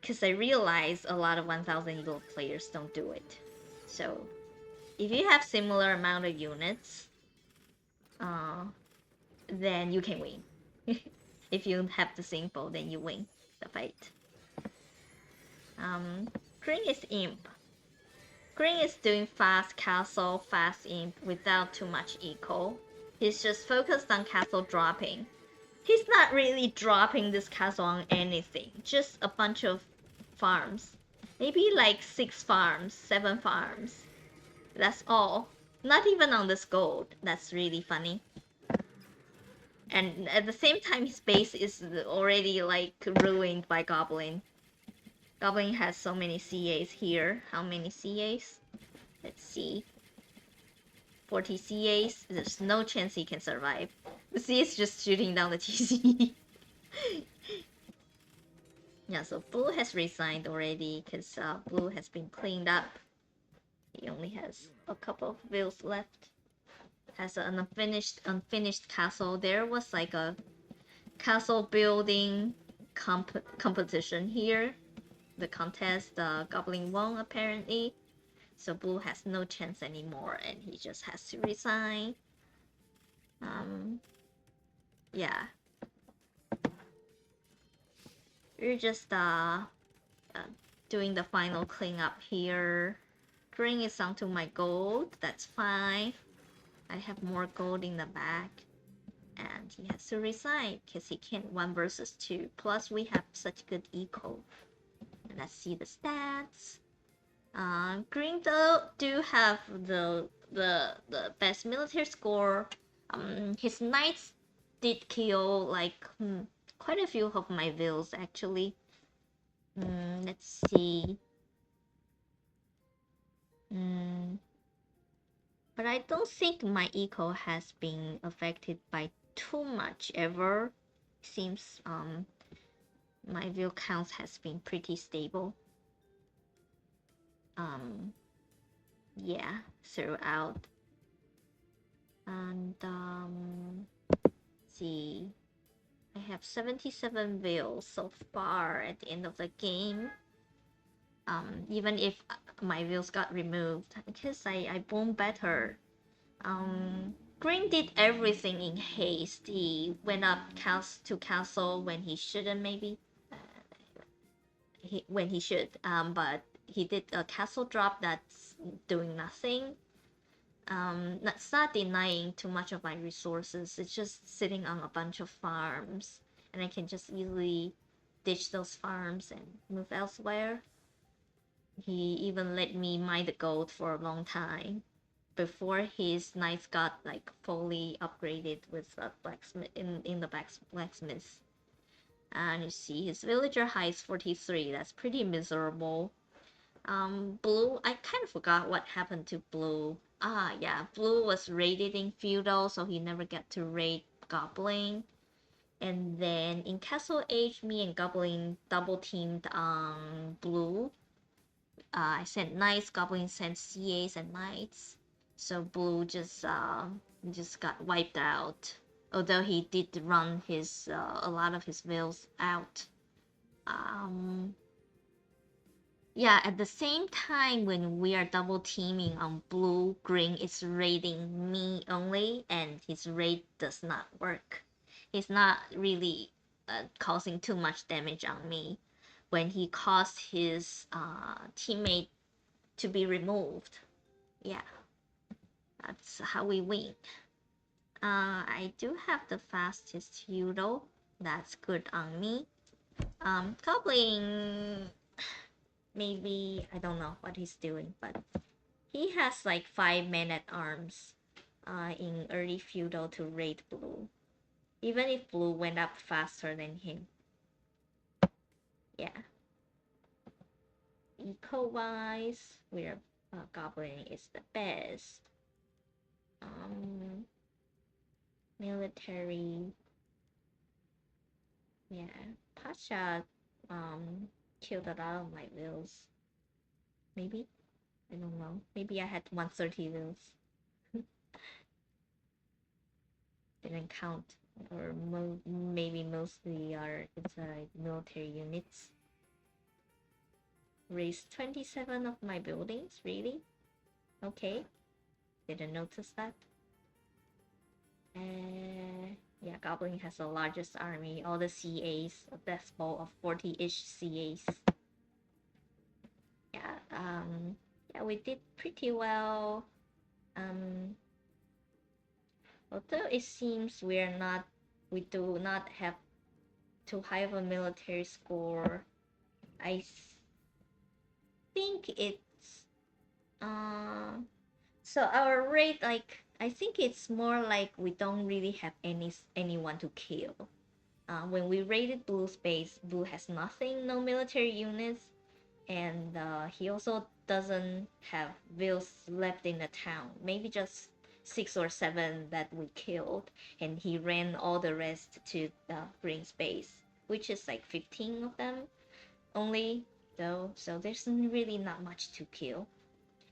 Because I realize a lot of 1000 Eagle players don't do it. So if you have similar amount of units, then you can win. If you have the same bow, then you win the fight. Green is imp. Green is doing fast castle, fast imp without too much eco. He's just focused on castle dropping. He's not really dropping this castle on anything, just a bunch of farms. Maybe like 6 farms, 7 farms. That's all. Not even on this gold. That's really funny. And at the same time, his base is already like ruined by Goblin. Goblin has so many CAs here. How many CAs? Let's see. 40 CAs. There's no chance he can survive. The C is just shooting down the TC. Yeah, so Blue has resigned already because Blue has been cleaned up. He only has a couple of bills left. Has an unfinished castle. There was like a castle building competition here. The contest, the Goblin won apparently. So Blue has no chance anymore, and he just has to resign. Yeah, we're just doing the final cleanup here. Green is onto my gold. That's fine. I have more gold in the back. And he has to resign because he can't 1 versus 2. Plus, we have such good eco. And let's see the stats. Green though do have the best military score. His knights did kill like quite a few of my vills actually. Let's see. But I don't think my eco has been affected by too much ever. Seems my view counts has been pretty stable. Yeah, throughout. And see, I have 77 views so far at the end of the game. Even if my views got removed, because I boom better. Green did everything in haste. He went up to castle when he shouldn't, maybe. When he should. But he did a castle drop that's doing nothing. That's not denying too much of my resources. It's just sitting on a bunch of farms, and I can just easily ditch those farms and move elsewhere. He even let me mine the gold for a long time before his knights got like fully upgraded with a blacksmith in the blacksmith. And you see his villager high is 43. That's pretty miserable. Blue, I kind of forgot what happened to Blue. Ah, yeah, Blue was raided in feudal, so he never got to raid Goblin. And then in Castle Age, me and Goblin double teamed on Blue. I sent knights, Goblin sent CAs and knights. So Blue just got wiped out. Although he did run his a lot of his vills out. Um, Yeah, at the same time when we are double teaming on Blue, Green is raiding me only, and his raid does not work. He's not really causing too much damage on me when he caused his teammate to be removed. Yeah, that's how we win. I do have the fastest feudal. That's good on me. Goblin, maybe, I don't know what he's doing, but he has like 5 men at arms in early feudal to raid Blue. Even if Blue went up faster than him. Yeah. Eco wise, where Goblin is the best. Military. Yeah. Pasha killed a lot of my wills. Maybe? I don't know. Maybe I had 130 wills. Didn't count. Or maybe mostly are inside military units. Raised 27 of my buildings? Really? Okay. Didn't notice that. Yeah, Goblin has the largest army. All the CAs, a death ball of 40-ish CAs. Yeah, yeah, we did pretty well. Although it seems we do not have too high of a military score. I think it's So our raid, like, I think it's more like we don't really have anyone to kill. When we raided Blue Space, Blue has nothing, no military units, and he also doesn't have vills left in the town. Maybe just 6 or 7 that we killed, and he ran all the rest to Green Space, which is like 15 of them only, though. So there's really not much to kill.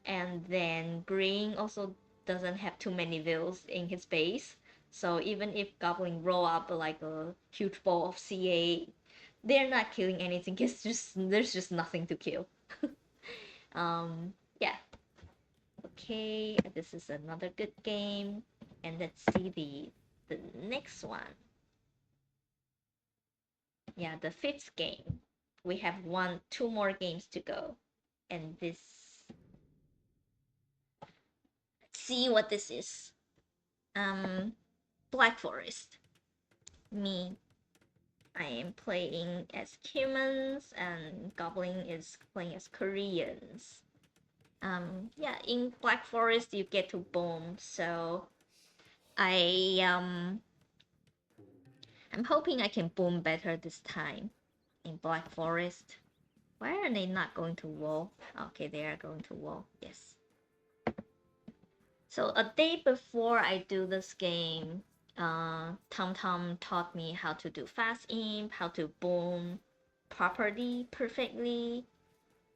And then Green also doesn't have too many vills in his base. So even if Goblin roll up like a huge ball of CA, they're not killing anything. It's just there's just nothing to kill. Yeah. Okay, this is another good game, and let's see the next one. Yeah, the fifth game. We have two more games to go, and this. Let's see what this is. Black Forest. Me, I am playing as humans, and Goblin is playing as Koreans. Yeah, in Black Forest you get to boom, so I I'm hoping I can boom better this time in Black Forest. Why are they not going to wall? Okay, they are going to wall. Yes. So a day before I do this game, Tom Tom taught me how to do fast imp, how to boom properly, perfectly.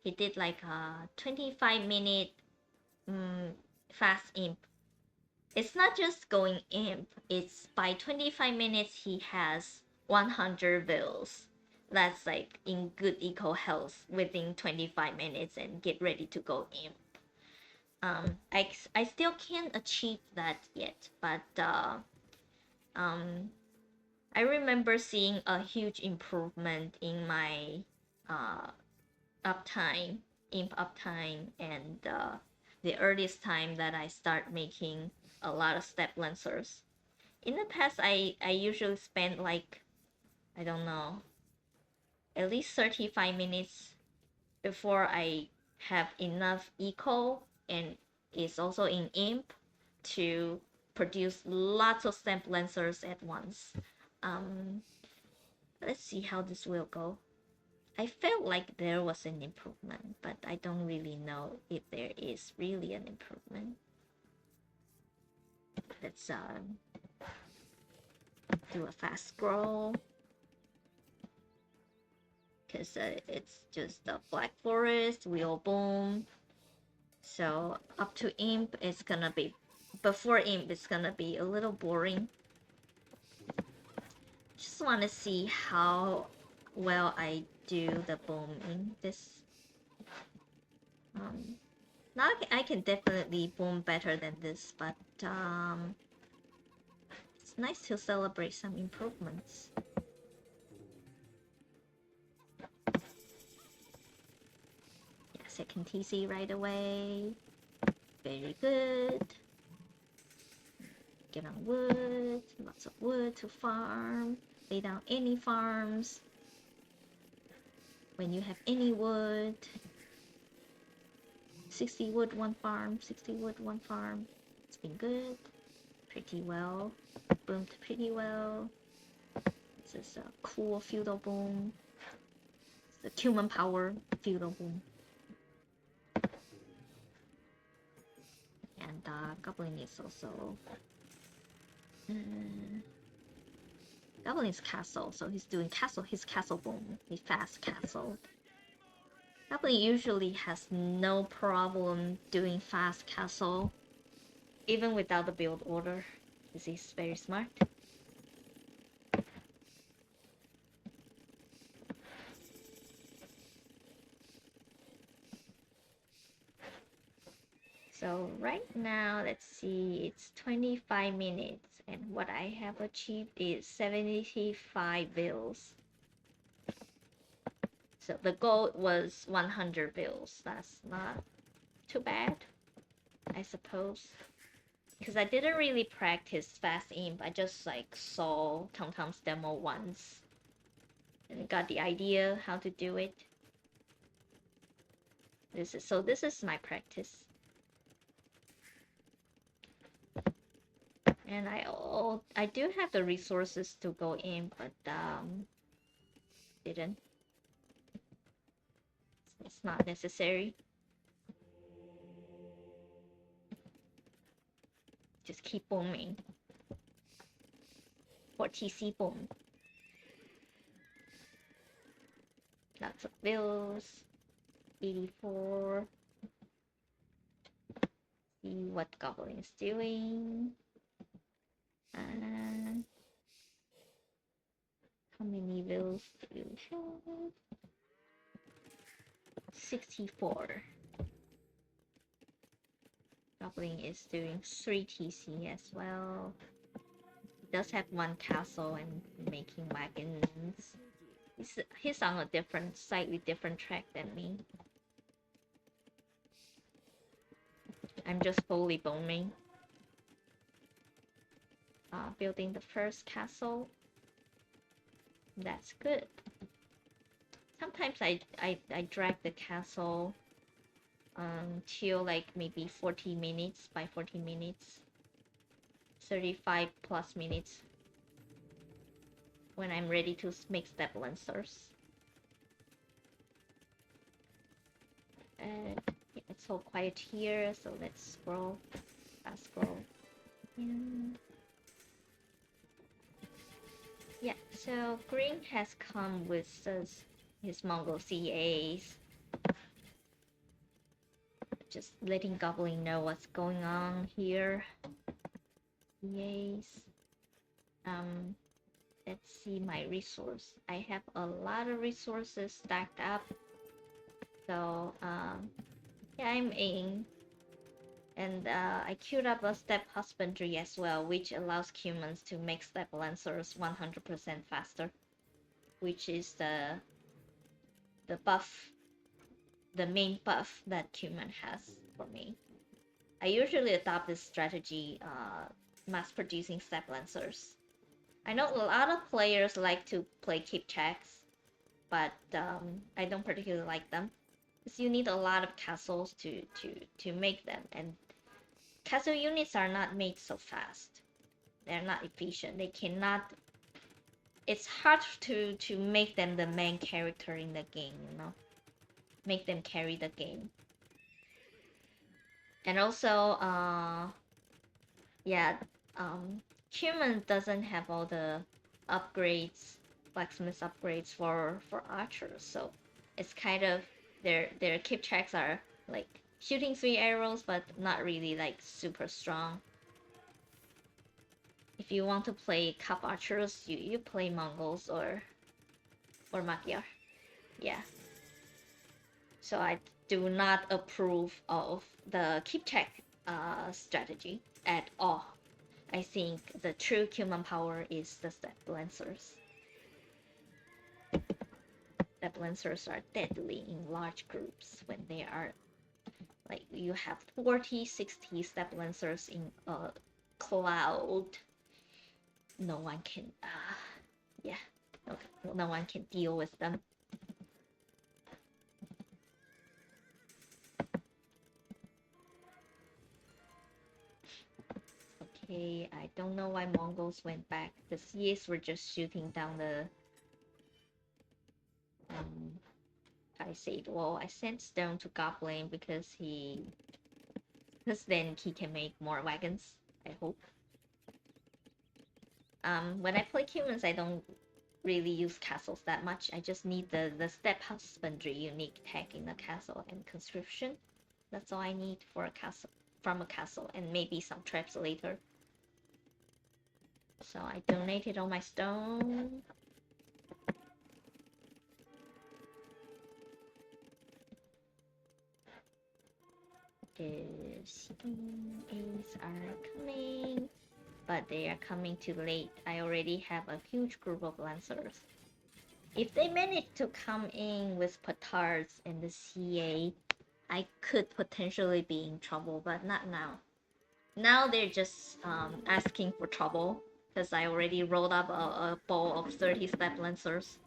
He did like a 25-minute fast imp. It's not just going imp, it's by 25 minutes he has 100 vills. That's like in good eco health within 25 minutes and get ready to go imp. I still can't achieve that yet, but um, I remember seeing a huge improvement in my uh, uptime, imp uptime, and the earliest time that I start making a lot of step lancers. In the past, I usually spend like, I don't know, at least 35 minutes before I have enough eco and is also in imp to produce lots of stamp lancers at once. Um, let's see how this will go. I felt like there was an improvement, but I don't really know if there is really an improvement. Let's do a fast scroll because it's just a Black Forest, wheel boom. So up to imp, it's gonna be before imp, it's gonna be a little boring. Just want to see how well I do the boom in this. Now I can definitely boom better than this, but it's nice to celebrate some improvements. Yeah, second TC right away. Very good. Get on wood, lots of wood to farm. Lay down any farms. When you have any wood. 60 wood, one farm, 60 wood, one farm. It's been good. Pretty well. Boomed pretty well. This is a cool feudal boom. It's the human power feudal boom. And Goblin is also Goblin is castle, so he's doing his castle boom. He fast castle. Goblin usually has no problem doing fast castle, even without the build order, because he's very smart. So right now, let's see, it's 25 minutes, and what I have achieved is 75 vills. So the goal was 100 vills. That's not too bad, I suppose. Because I didn't really practice fast imp. I just like saw Tom Tom's demo once and got the idea how to do it. This is my practice. And I do have the resources to go in, but didn't. It's not necessary. Just keep booming. For TC boom. Lots of bills. 84. See what Goblin is doing. And how many bills do you have? 64. Goblin is doing 3 TC as well. He does have 1 castle and making wagons. He's on a slightly different track than me. I'm just fully booming. Building the first castle. That's good. Sometimes I drag the castle until like maybe 40 minutes. By 40 minutes, 35 plus minutes, when I'm ready to make step lancers. And it's so quiet here, so let's scroll. Fast scroll. Yeah, so Green has come with his Mongol CAs. Just letting Goblin know what's going on here. CAs. Let's see my resource. I have a lot of resources stacked up. So, yeah, I'm in. And I queued up a step husbandry as well, which allows humans to make step lancers 100% faster, which is the buff, the main buff that human has for me. I usually adopt this strategy, mass producing step lancers. I know a lot of players like to play keep checks, but I don't particularly like them because you need a lot of castles to make them, and castle units are not made so fast. They're not efficient. They cannot. It's hard to make them the main character in the game, you know. Make them carry the game. And also, yeah, human doesn't have all the upgrades, blacksmith upgrades for archers, so it's kind of their keep checks are like shooting 3 arrows, but not really like super strong. If you want to play cup archers, you play Mongols or Magyar. Yeah. So I do not approve of the keep check strategy at all. I think the true human power is the step lancers. Step lancers are deadly in large groups when they are like you have 40, 60 step lancers in a cloud. No one can, yeah, no one can deal with them. Okay, I don't know why Mongols went back. The CAs were just shooting down the palisade wall. I sent stone to Goblin because then he can make more wagons, I hope. When I play humans, I don't really use castles that much. I just need the step husbandry unique tech in the castle and conscription. That's all I need for a castle, from a castle, and maybe some traps later. So I donated all my stone. The CAs are coming, but they are coming too late. I already have a huge group of lancers. If they manage to come in with petards and the CA, I could potentially be in trouble, but not now. Now they're just asking for trouble because I already rolled up a bowl of 30 step lancers.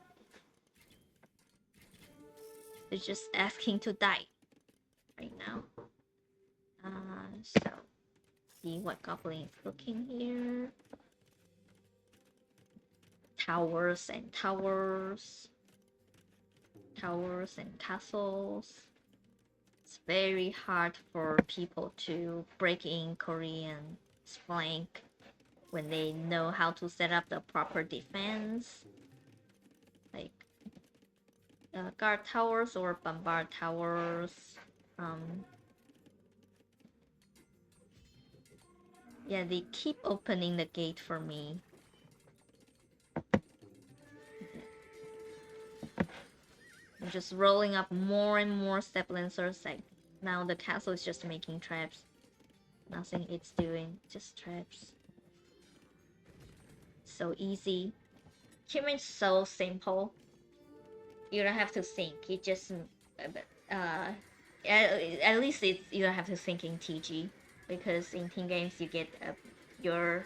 They're just asking to die right now. So see what Goblin is looking here. Towers and towers. Towers and castles. It's very hard for people to break in Korean flank when they know how to set up the proper defense. Like guard towers or bombard towers. Yeah, they keep opening the gate for me. I'm just rolling up more and more step lancers. Like now the castle is just making traps. Nothing it's doing, just traps. So easy. Human's so simple. You don't have to think. You just at least it's you don't have to think in TG, because in team games you get your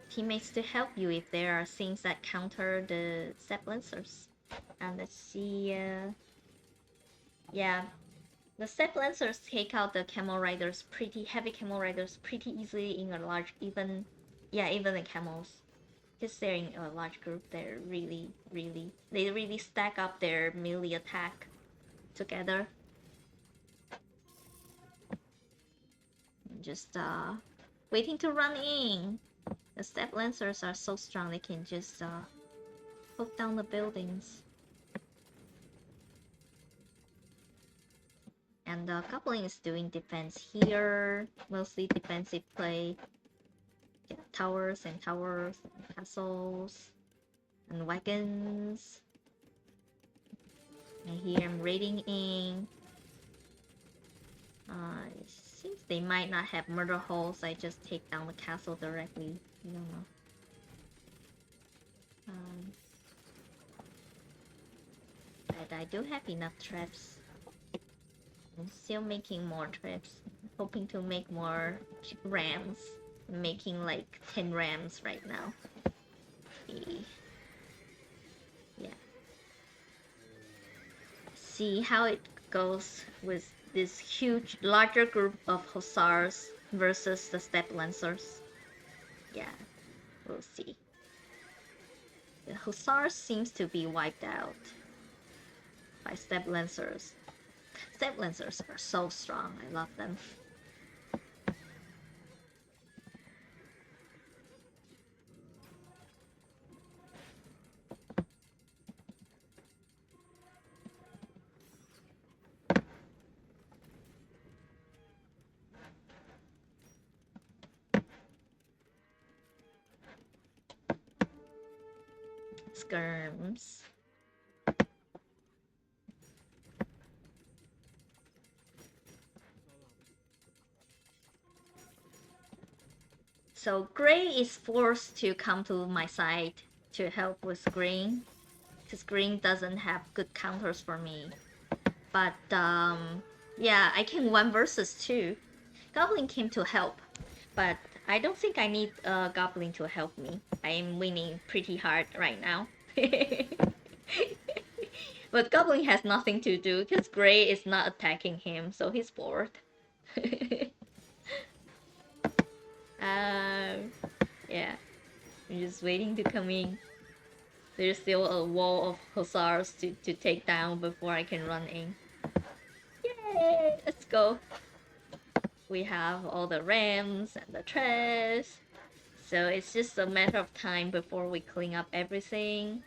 teammates to help you if there are things that counter the step lancers. And let's see. Yeah, the step lancers take out the camel riders, pretty heavy camel riders, pretty easily in a large, even the camels. Because they're in a large group, they're they really stack up their melee attack together. Just waiting to run in. The step lancers are so strong, they can just poke down the buildings. And Goblin is doing defense here, mostly defensive play. Yeah, towers and castles and wagons. And here I'm raiding in. It seems they might not have murder holes. I just take down the castle directly. I don't know. But I do have enough traps. I'm still making more traps. Hoping to make more rams. I'm making like 10 rams right now. Okay. Yeah. See how it goes with this huge, larger group of hussars versus the step lancers. Yeah, we'll see. The hussars seems to be wiped out by step lancers. Step lancers are so strong. I love them. Skirms. So Gray is forced to come to my side to help with Green, because Green doesn't have good counters for me. But yeah, I can 1 versus 2. Goblin came to help, but I don't think I need Goblin to help me. I am winning pretty hard right now. But Goblin has nothing to do because Gray is not attacking him, so he's bored. Yeah, I'm just waiting to come in. There's still a wall of hussars to take down before I can run in. Yay! Let's go. We have all the rams and the trash. So it's just a matter of time before we clean up everything.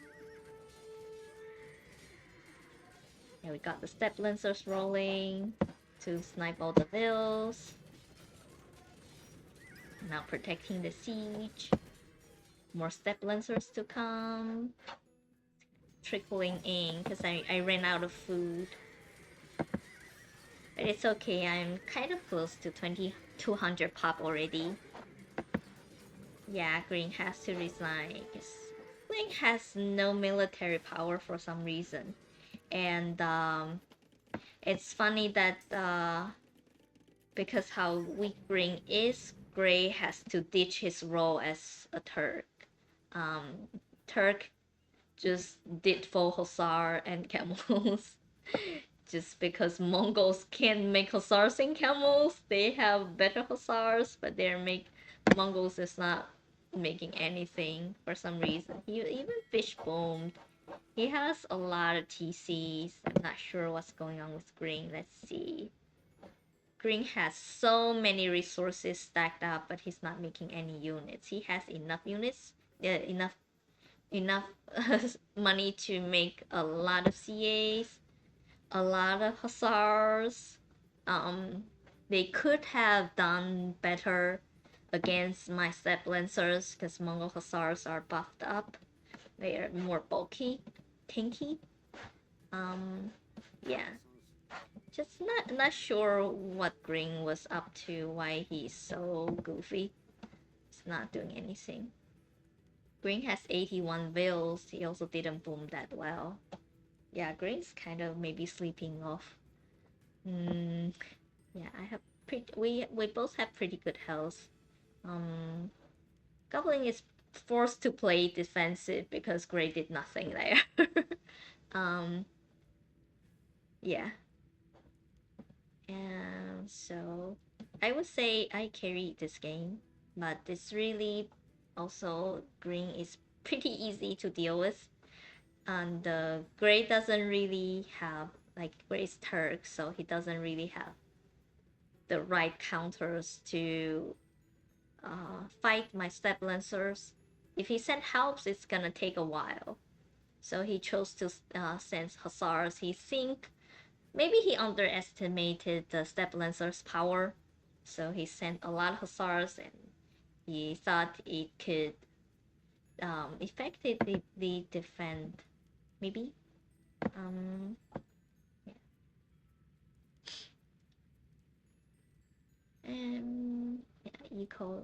Yeah, we got the step lancers rolling to snipe all the vills. Now protecting the siege. More step lancers to come. Trickling in because I ran out of food. But it's okay, I'm kind of close to 200 pop already. Yeah, Green has to resign because Green has no military power for some reason. And it's funny that because how weak Green is, Gray has to ditch his role as a Turk. Turk just did full Hussar and camels just because Mongols can't make hussars and camels. They have better hussars, but Mongols is not making anything for some reason. He even fish boomed. He has a lot of TCs. I'm not sure what's going on with Green. Let's see. Green has so many resources stacked up, but he's not making any units. He has enough units, enough money to make a lot of CAs, a lot of hussars. They could have done better against my step lancers because Mongol hussars are buffed up. They are more bulky, tanky. Yeah, just not sure what Green was up to. Why he's so goofy. He's not doing anything. Green has 81 vills. He also didn't boom that well. Yeah, Green's kind of maybe sleeping off. Yeah, I have we both have pretty good health. Goblin is forced to play defensive because Gray did nothing there. um, yeah, and so I would say I carried this game, but it's really also Green is pretty easy to deal with, and Gray doesn't really have like Gray's Turk, so he doesn't really have the right counters to fight my step lancers. If he sent helps, it's gonna take a while. So he chose to send hussars. He think maybe he underestimated the step lancer's power, so he sent a lot of hussars, and he thought it could effectively defend. Maybe. Yeah. Yeah, eco.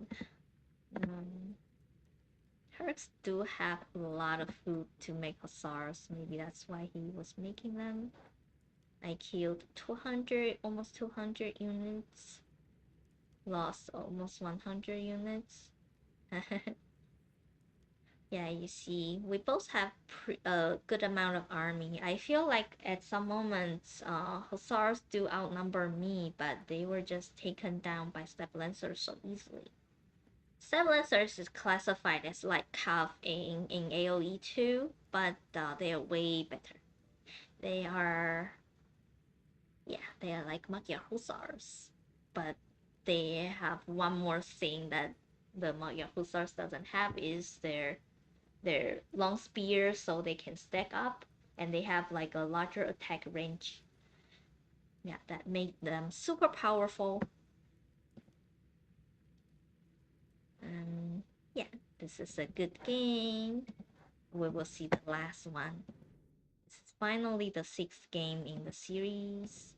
Turks do have a lot of food to make hussars. Maybe that's why he was making them. I killed 200, almost 200 units. Lost almost 100 units. Yeah, you see, we both have a good amount of army. I feel like at some moments, hussars do outnumber me, but they were just taken down by step lancers so easily. Step lancers is classified as like Cav in AoE too, but they are way better. They are, yeah, they are like Magyar hussars, but they have one more thing that the Magyar hussars doesn't have is their long spears, so they can stack up, and they have like a larger attack range. Yeah, that make them super powerful. Yeah, this is a good game. We will see the last one. This is finally the 6th game in the series.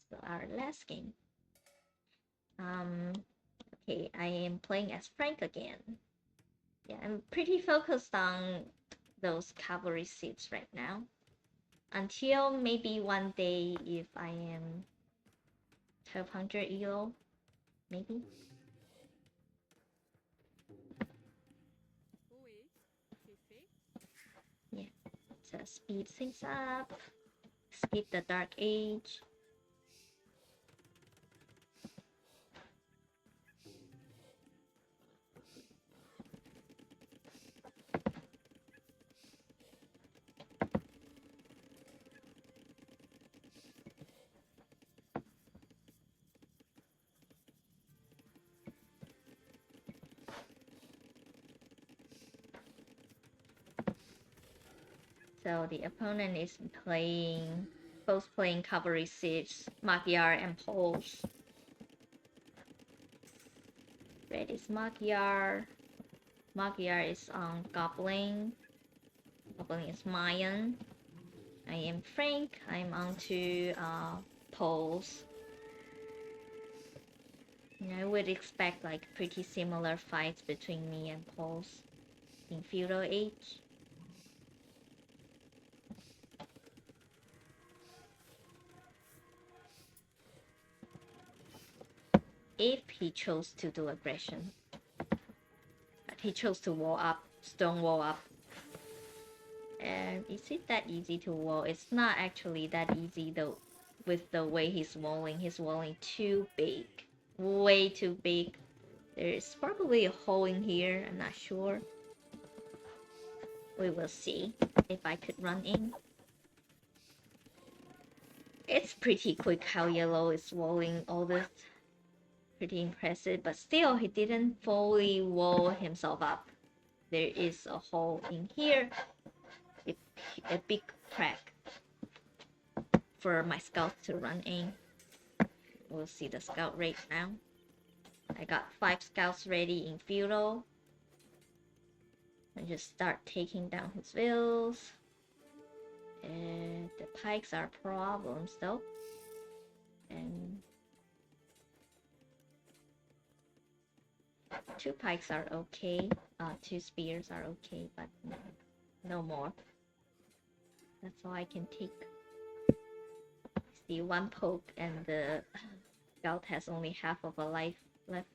So our last game. Okay, I am playing as Frank again. Yeah, I'm pretty focused on those cavalry seats right now. Until maybe one day if I am 1200 EO, maybe. Yeah, so speed things up. Skip the Dark Age. So the opponent is both playing Cavalry Siege, Magyar and Poles. Red is Magyar. Magyar is on Goblin. Goblin is Mayan. I am Frank. I'm on to Poles. I would expect like pretty similar fights between me and Poles in Feudal Age. If he chose to do aggression. But he chose to wall up, stone wall up. And is it that easy to wall? It's not actually that easy though. With the way he's walling too big, way too big. There's probably a hole in here. I'm not sure. We will see if I could run in. It's pretty quick how yellow is walling all this. Pretty impressive, but still he didn't fully wall himself up. There is a hole in here, a big crack for my scout to run in. We'll see the scout rate now. I got 5 scouts ready in feudal. And just start taking down his vills. And the pikes are problems though. And 2 pikes are okay. 2 spears are okay, but no more. That's all I can take. See, 1 poke and the scout has only half of a life left.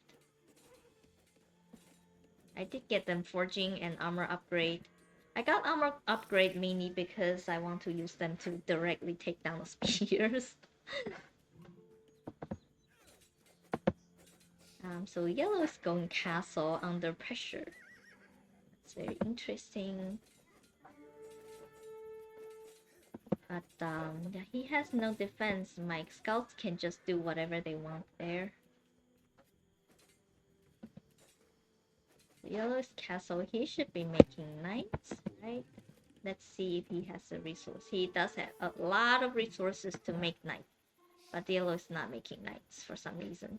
I did get them forging and armor upgrade. I got armor upgrade mainly because I want to use them to directly take down the spears. So yellow is going castle under pressure. That's very interesting. But yeah, he has no defense. My scouts can just do whatever they want there. Yellow's castle, he should be making knights, right? Let's see if he has a resource. He does have a lot of resources to make knights. But yellow is not making knights for some reason.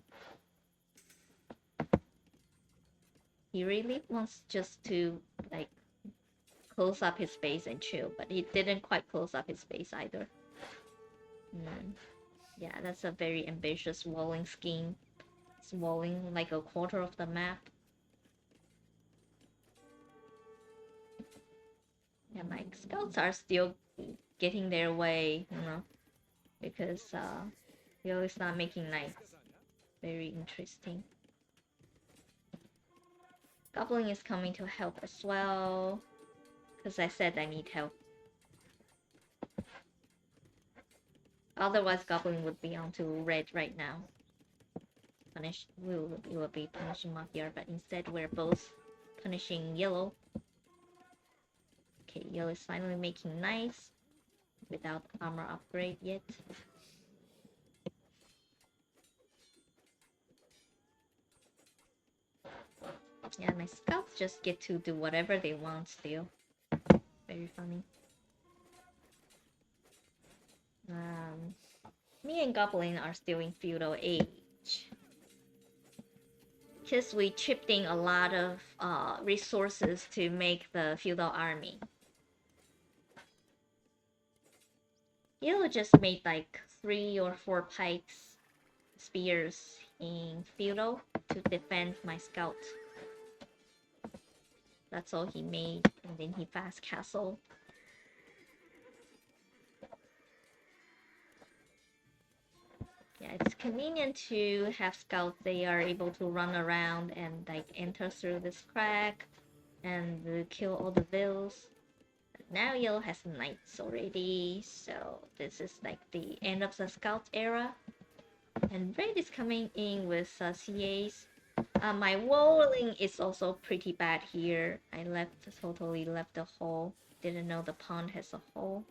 He really wants just to like close up his base and chill, but he didn't quite close up his base either. Yeah, that's a very ambitious walling scheme. It's walling like a quarter of the map. Yeah, my scouts are still getting their way, you know, because yellow is not making knights. Very interesting. Goblin is coming to help as well, because I said I need help. Otherwise, Goblin would be onto red right now. We will be punishing Mafia, but instead we're both punishing yellow. Okay, yellow is finally making knights without armor upgrade yet. Yeah, my scouts just get to do whatever they want still. Very funny. Me and Goblin are still in feudal age. Because we chipped in a lot of resources to make the feudal army. Yellow just made like 3 or 4 pikes, spears in feudal to defend my scout. That's all he made, and then he fast castle. Yeah, it's convenient to have scouts. They are able to run around and like enter through this crack and kill all the vills. Now yellow has knights already, so this is like the end of the scout era. And red is coming in with CAs. My walling is also pretty bad here. I totally left the hole. Didn't know the pond has a hole.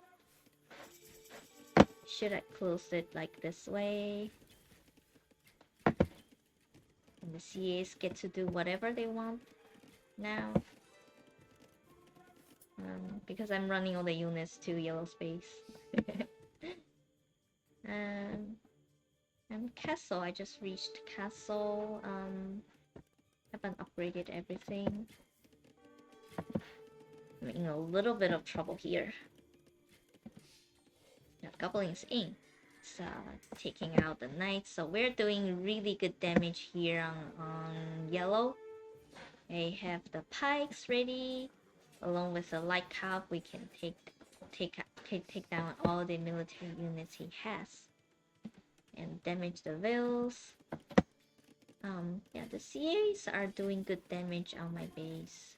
Should I close it like this way? And the CAs get to do whatever they want now. Because I'm running all the units to yellow space. And castle, I just reached castle. Haven't upgraded everything. I'm in a little bit of trouble here. Now Goblin's in. It's taking out the knights, so we're doing really good damage here on yellow. They have the pikes ready. Along with the light cav, we can take down all the military units he has and damage the vills. Yeah, the CAs are doing good damage on my base.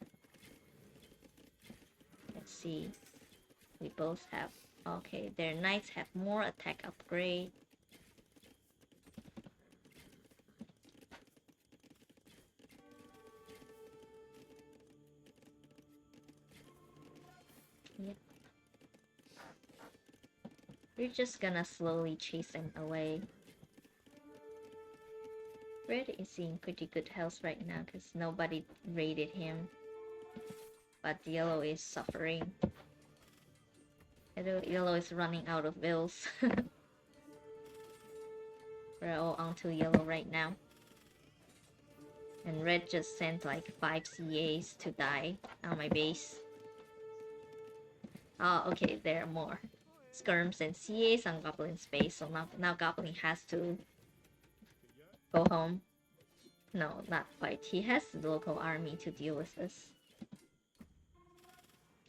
Let's see. We both have. Okay, their knights have more attack upgrade. Yep. We're just gonna slowly chase them away. Red is in pretty good health right now because nobody raided him. But yellow is suffering. Yellow is running out of vills. We're all onto yellow right now. And red just sent like 5 CAs to die on my base. Oh, okay, there are more skirms and CAs on Goblin's base, so now Goblin has to go home. No, not quite. He has the local army to deal with this.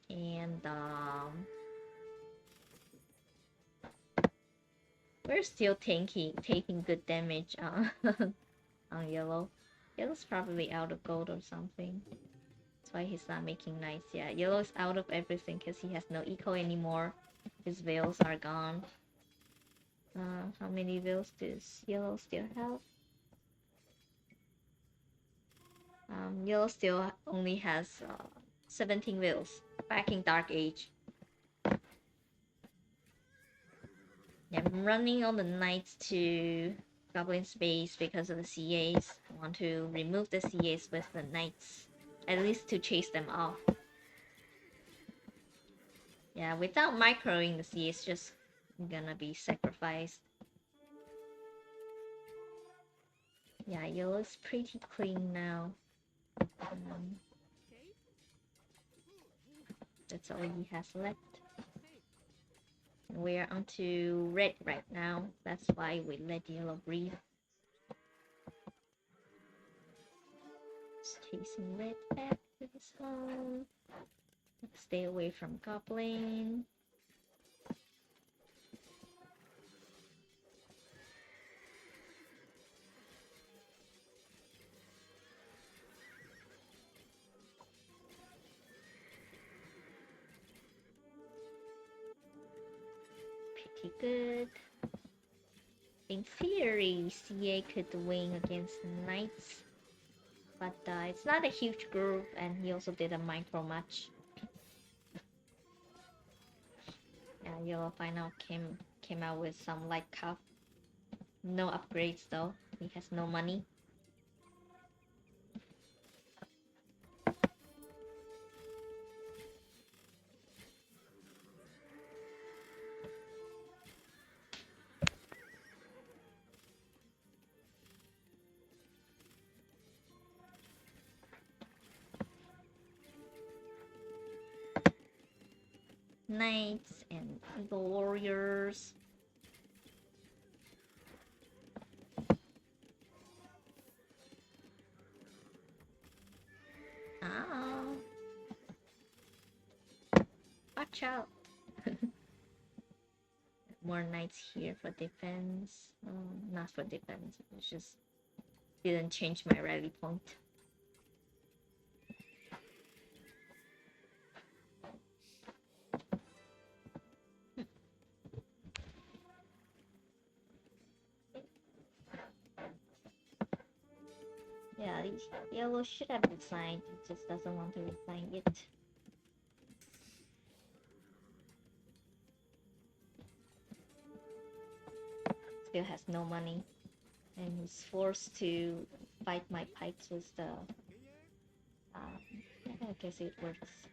And we're still taking good damage on yellow. Yellow's probably out of gold or something. That's why he's not making knights yet. Yellow's out of everything because he has no eco anymore. His veils are gone. How many veils does yellow still have? Yellow still only has 17 veils. Back in Dark Age. Yeah, I'm running all the knights to Goblin's base because of the CAs. I want to remove the CAs with the knights. At least to chase them off. Yeah, without microing the CAs, just gonna be sacrificed. Yeah, yellow's pretty clean now. That's all he has left. We're onto red right now. That's why we let yellow breathe. Just chasing red back to his home. Stay away from Goblin. Pretty good. In theory, CA could win against Knights. But it's not a huge group, and he also didn't micro much. Yeah, Yellow final came out with some light cup. No upgrades though. He has no money. Knights and Eagle Warriors. Oh. Watch out. More knights here for defense. Not for defense. It just didn't change my rally point. Yeah, yellow should have resigned. He just doesn't want to resign yet. Still has no money, and he's forced to fight my pikes with the. I guess it works.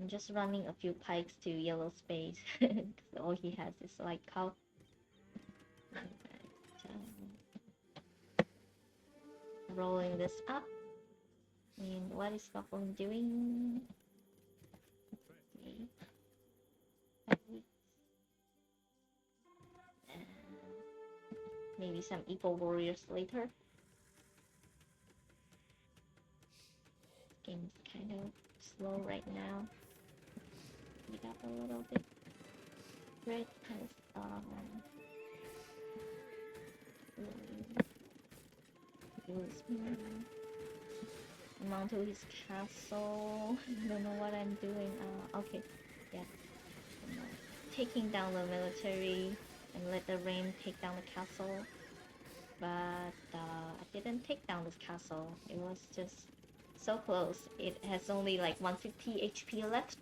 I'm just running a few pikes to yellow space. All he has is like cow. Rolling this up. And what is Goblin doing? Maybe some Eagle Warriors later. Game's kind of slow right now. Speed up a little bit. Red has mount to his castle. I don't know what I'm doing. Okay, yeah. Taking down the military and let the rain take down the castle. But I didn't take down this castle. It was just so close. It has only like 150 HP left.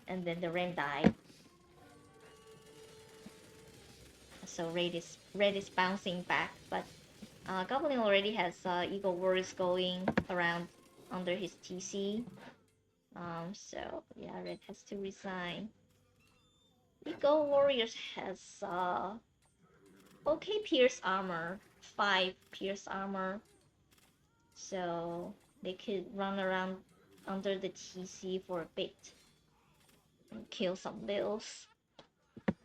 And then the rain died. So red is bouncing back, but Goblin already has Eagle Warriors going around under his TC. So yeah, red has to resign. Eagle Warriors has okay pierce armor, 5 pierce armor, so they could run around under the TC for a bit and kill some bills.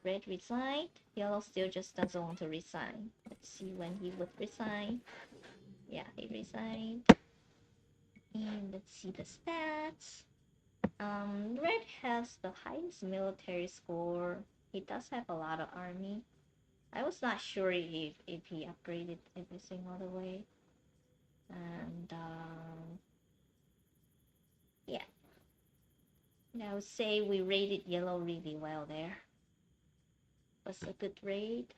Red resigned. Yellow still just doesn't want to resign. Let's see when he would resign. Yeah, he resigned. And let's see the stats. Red has the highest military score. He does have a lot of army. I was not sure if he upgraded everything all the way. And yeah. I would say we raided yellow really well there. Was a good raid.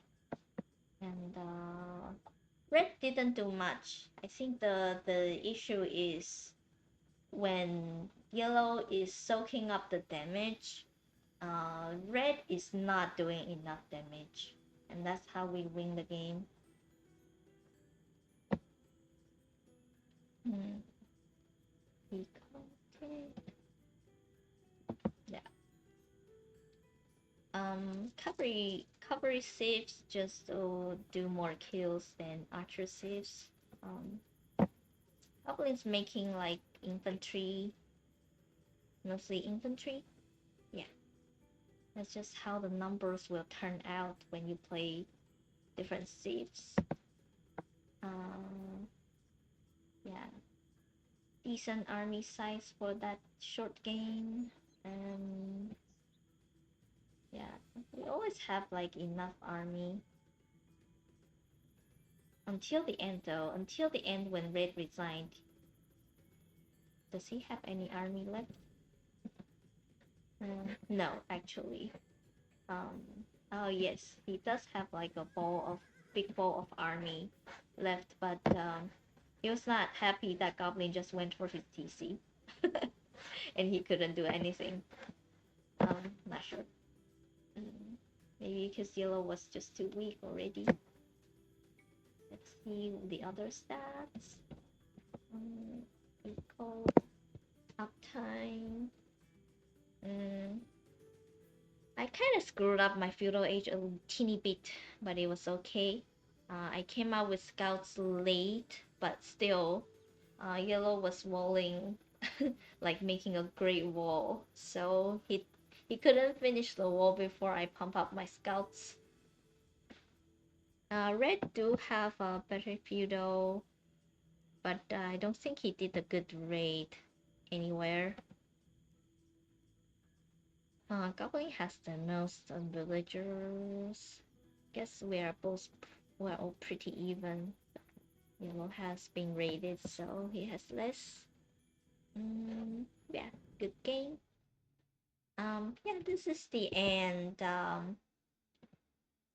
And red didn't do much. I think the issue is when yellow is soaking up the damage, red is not doing enough damage, and that's how we win the game. Yeah. Cavalry saves just do more kills than archer saves. Goblin's making like infantry, mostly infantry. Yeah, that's just how the numbers will turn out when you play different saves. Yeah, decent army size for that short game, and yeah, we always have like enough army until the end though. Until the end when Red resigned. Does he have any army left? No, actually. Um, oh yes, he does have like a big ball of army left, but he was not happy that Goblin just went for his TC, and he couldn't do anything. Not sure. Maybe because yellow was just too weak already. Let's see the other stats. Equal uptime. I kind of screwed up my feudal age a teeny bit, but it was okay. I came out with scouts late, but still, yellow was walling, like making a great wall. So he couldn't finish the wall before I pump up my scouts. Red do have a better feudal, but I don't think he did a good raid anywhere. Goblin has the most villagers. Guess we're all pretty even. Yellow has been raided, so he has less. Yeah, good game. Yeah, this is the end.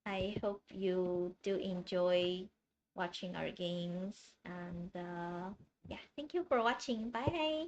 I hope you do enjoy watching our games, and yeah, thank you for watching. Bye.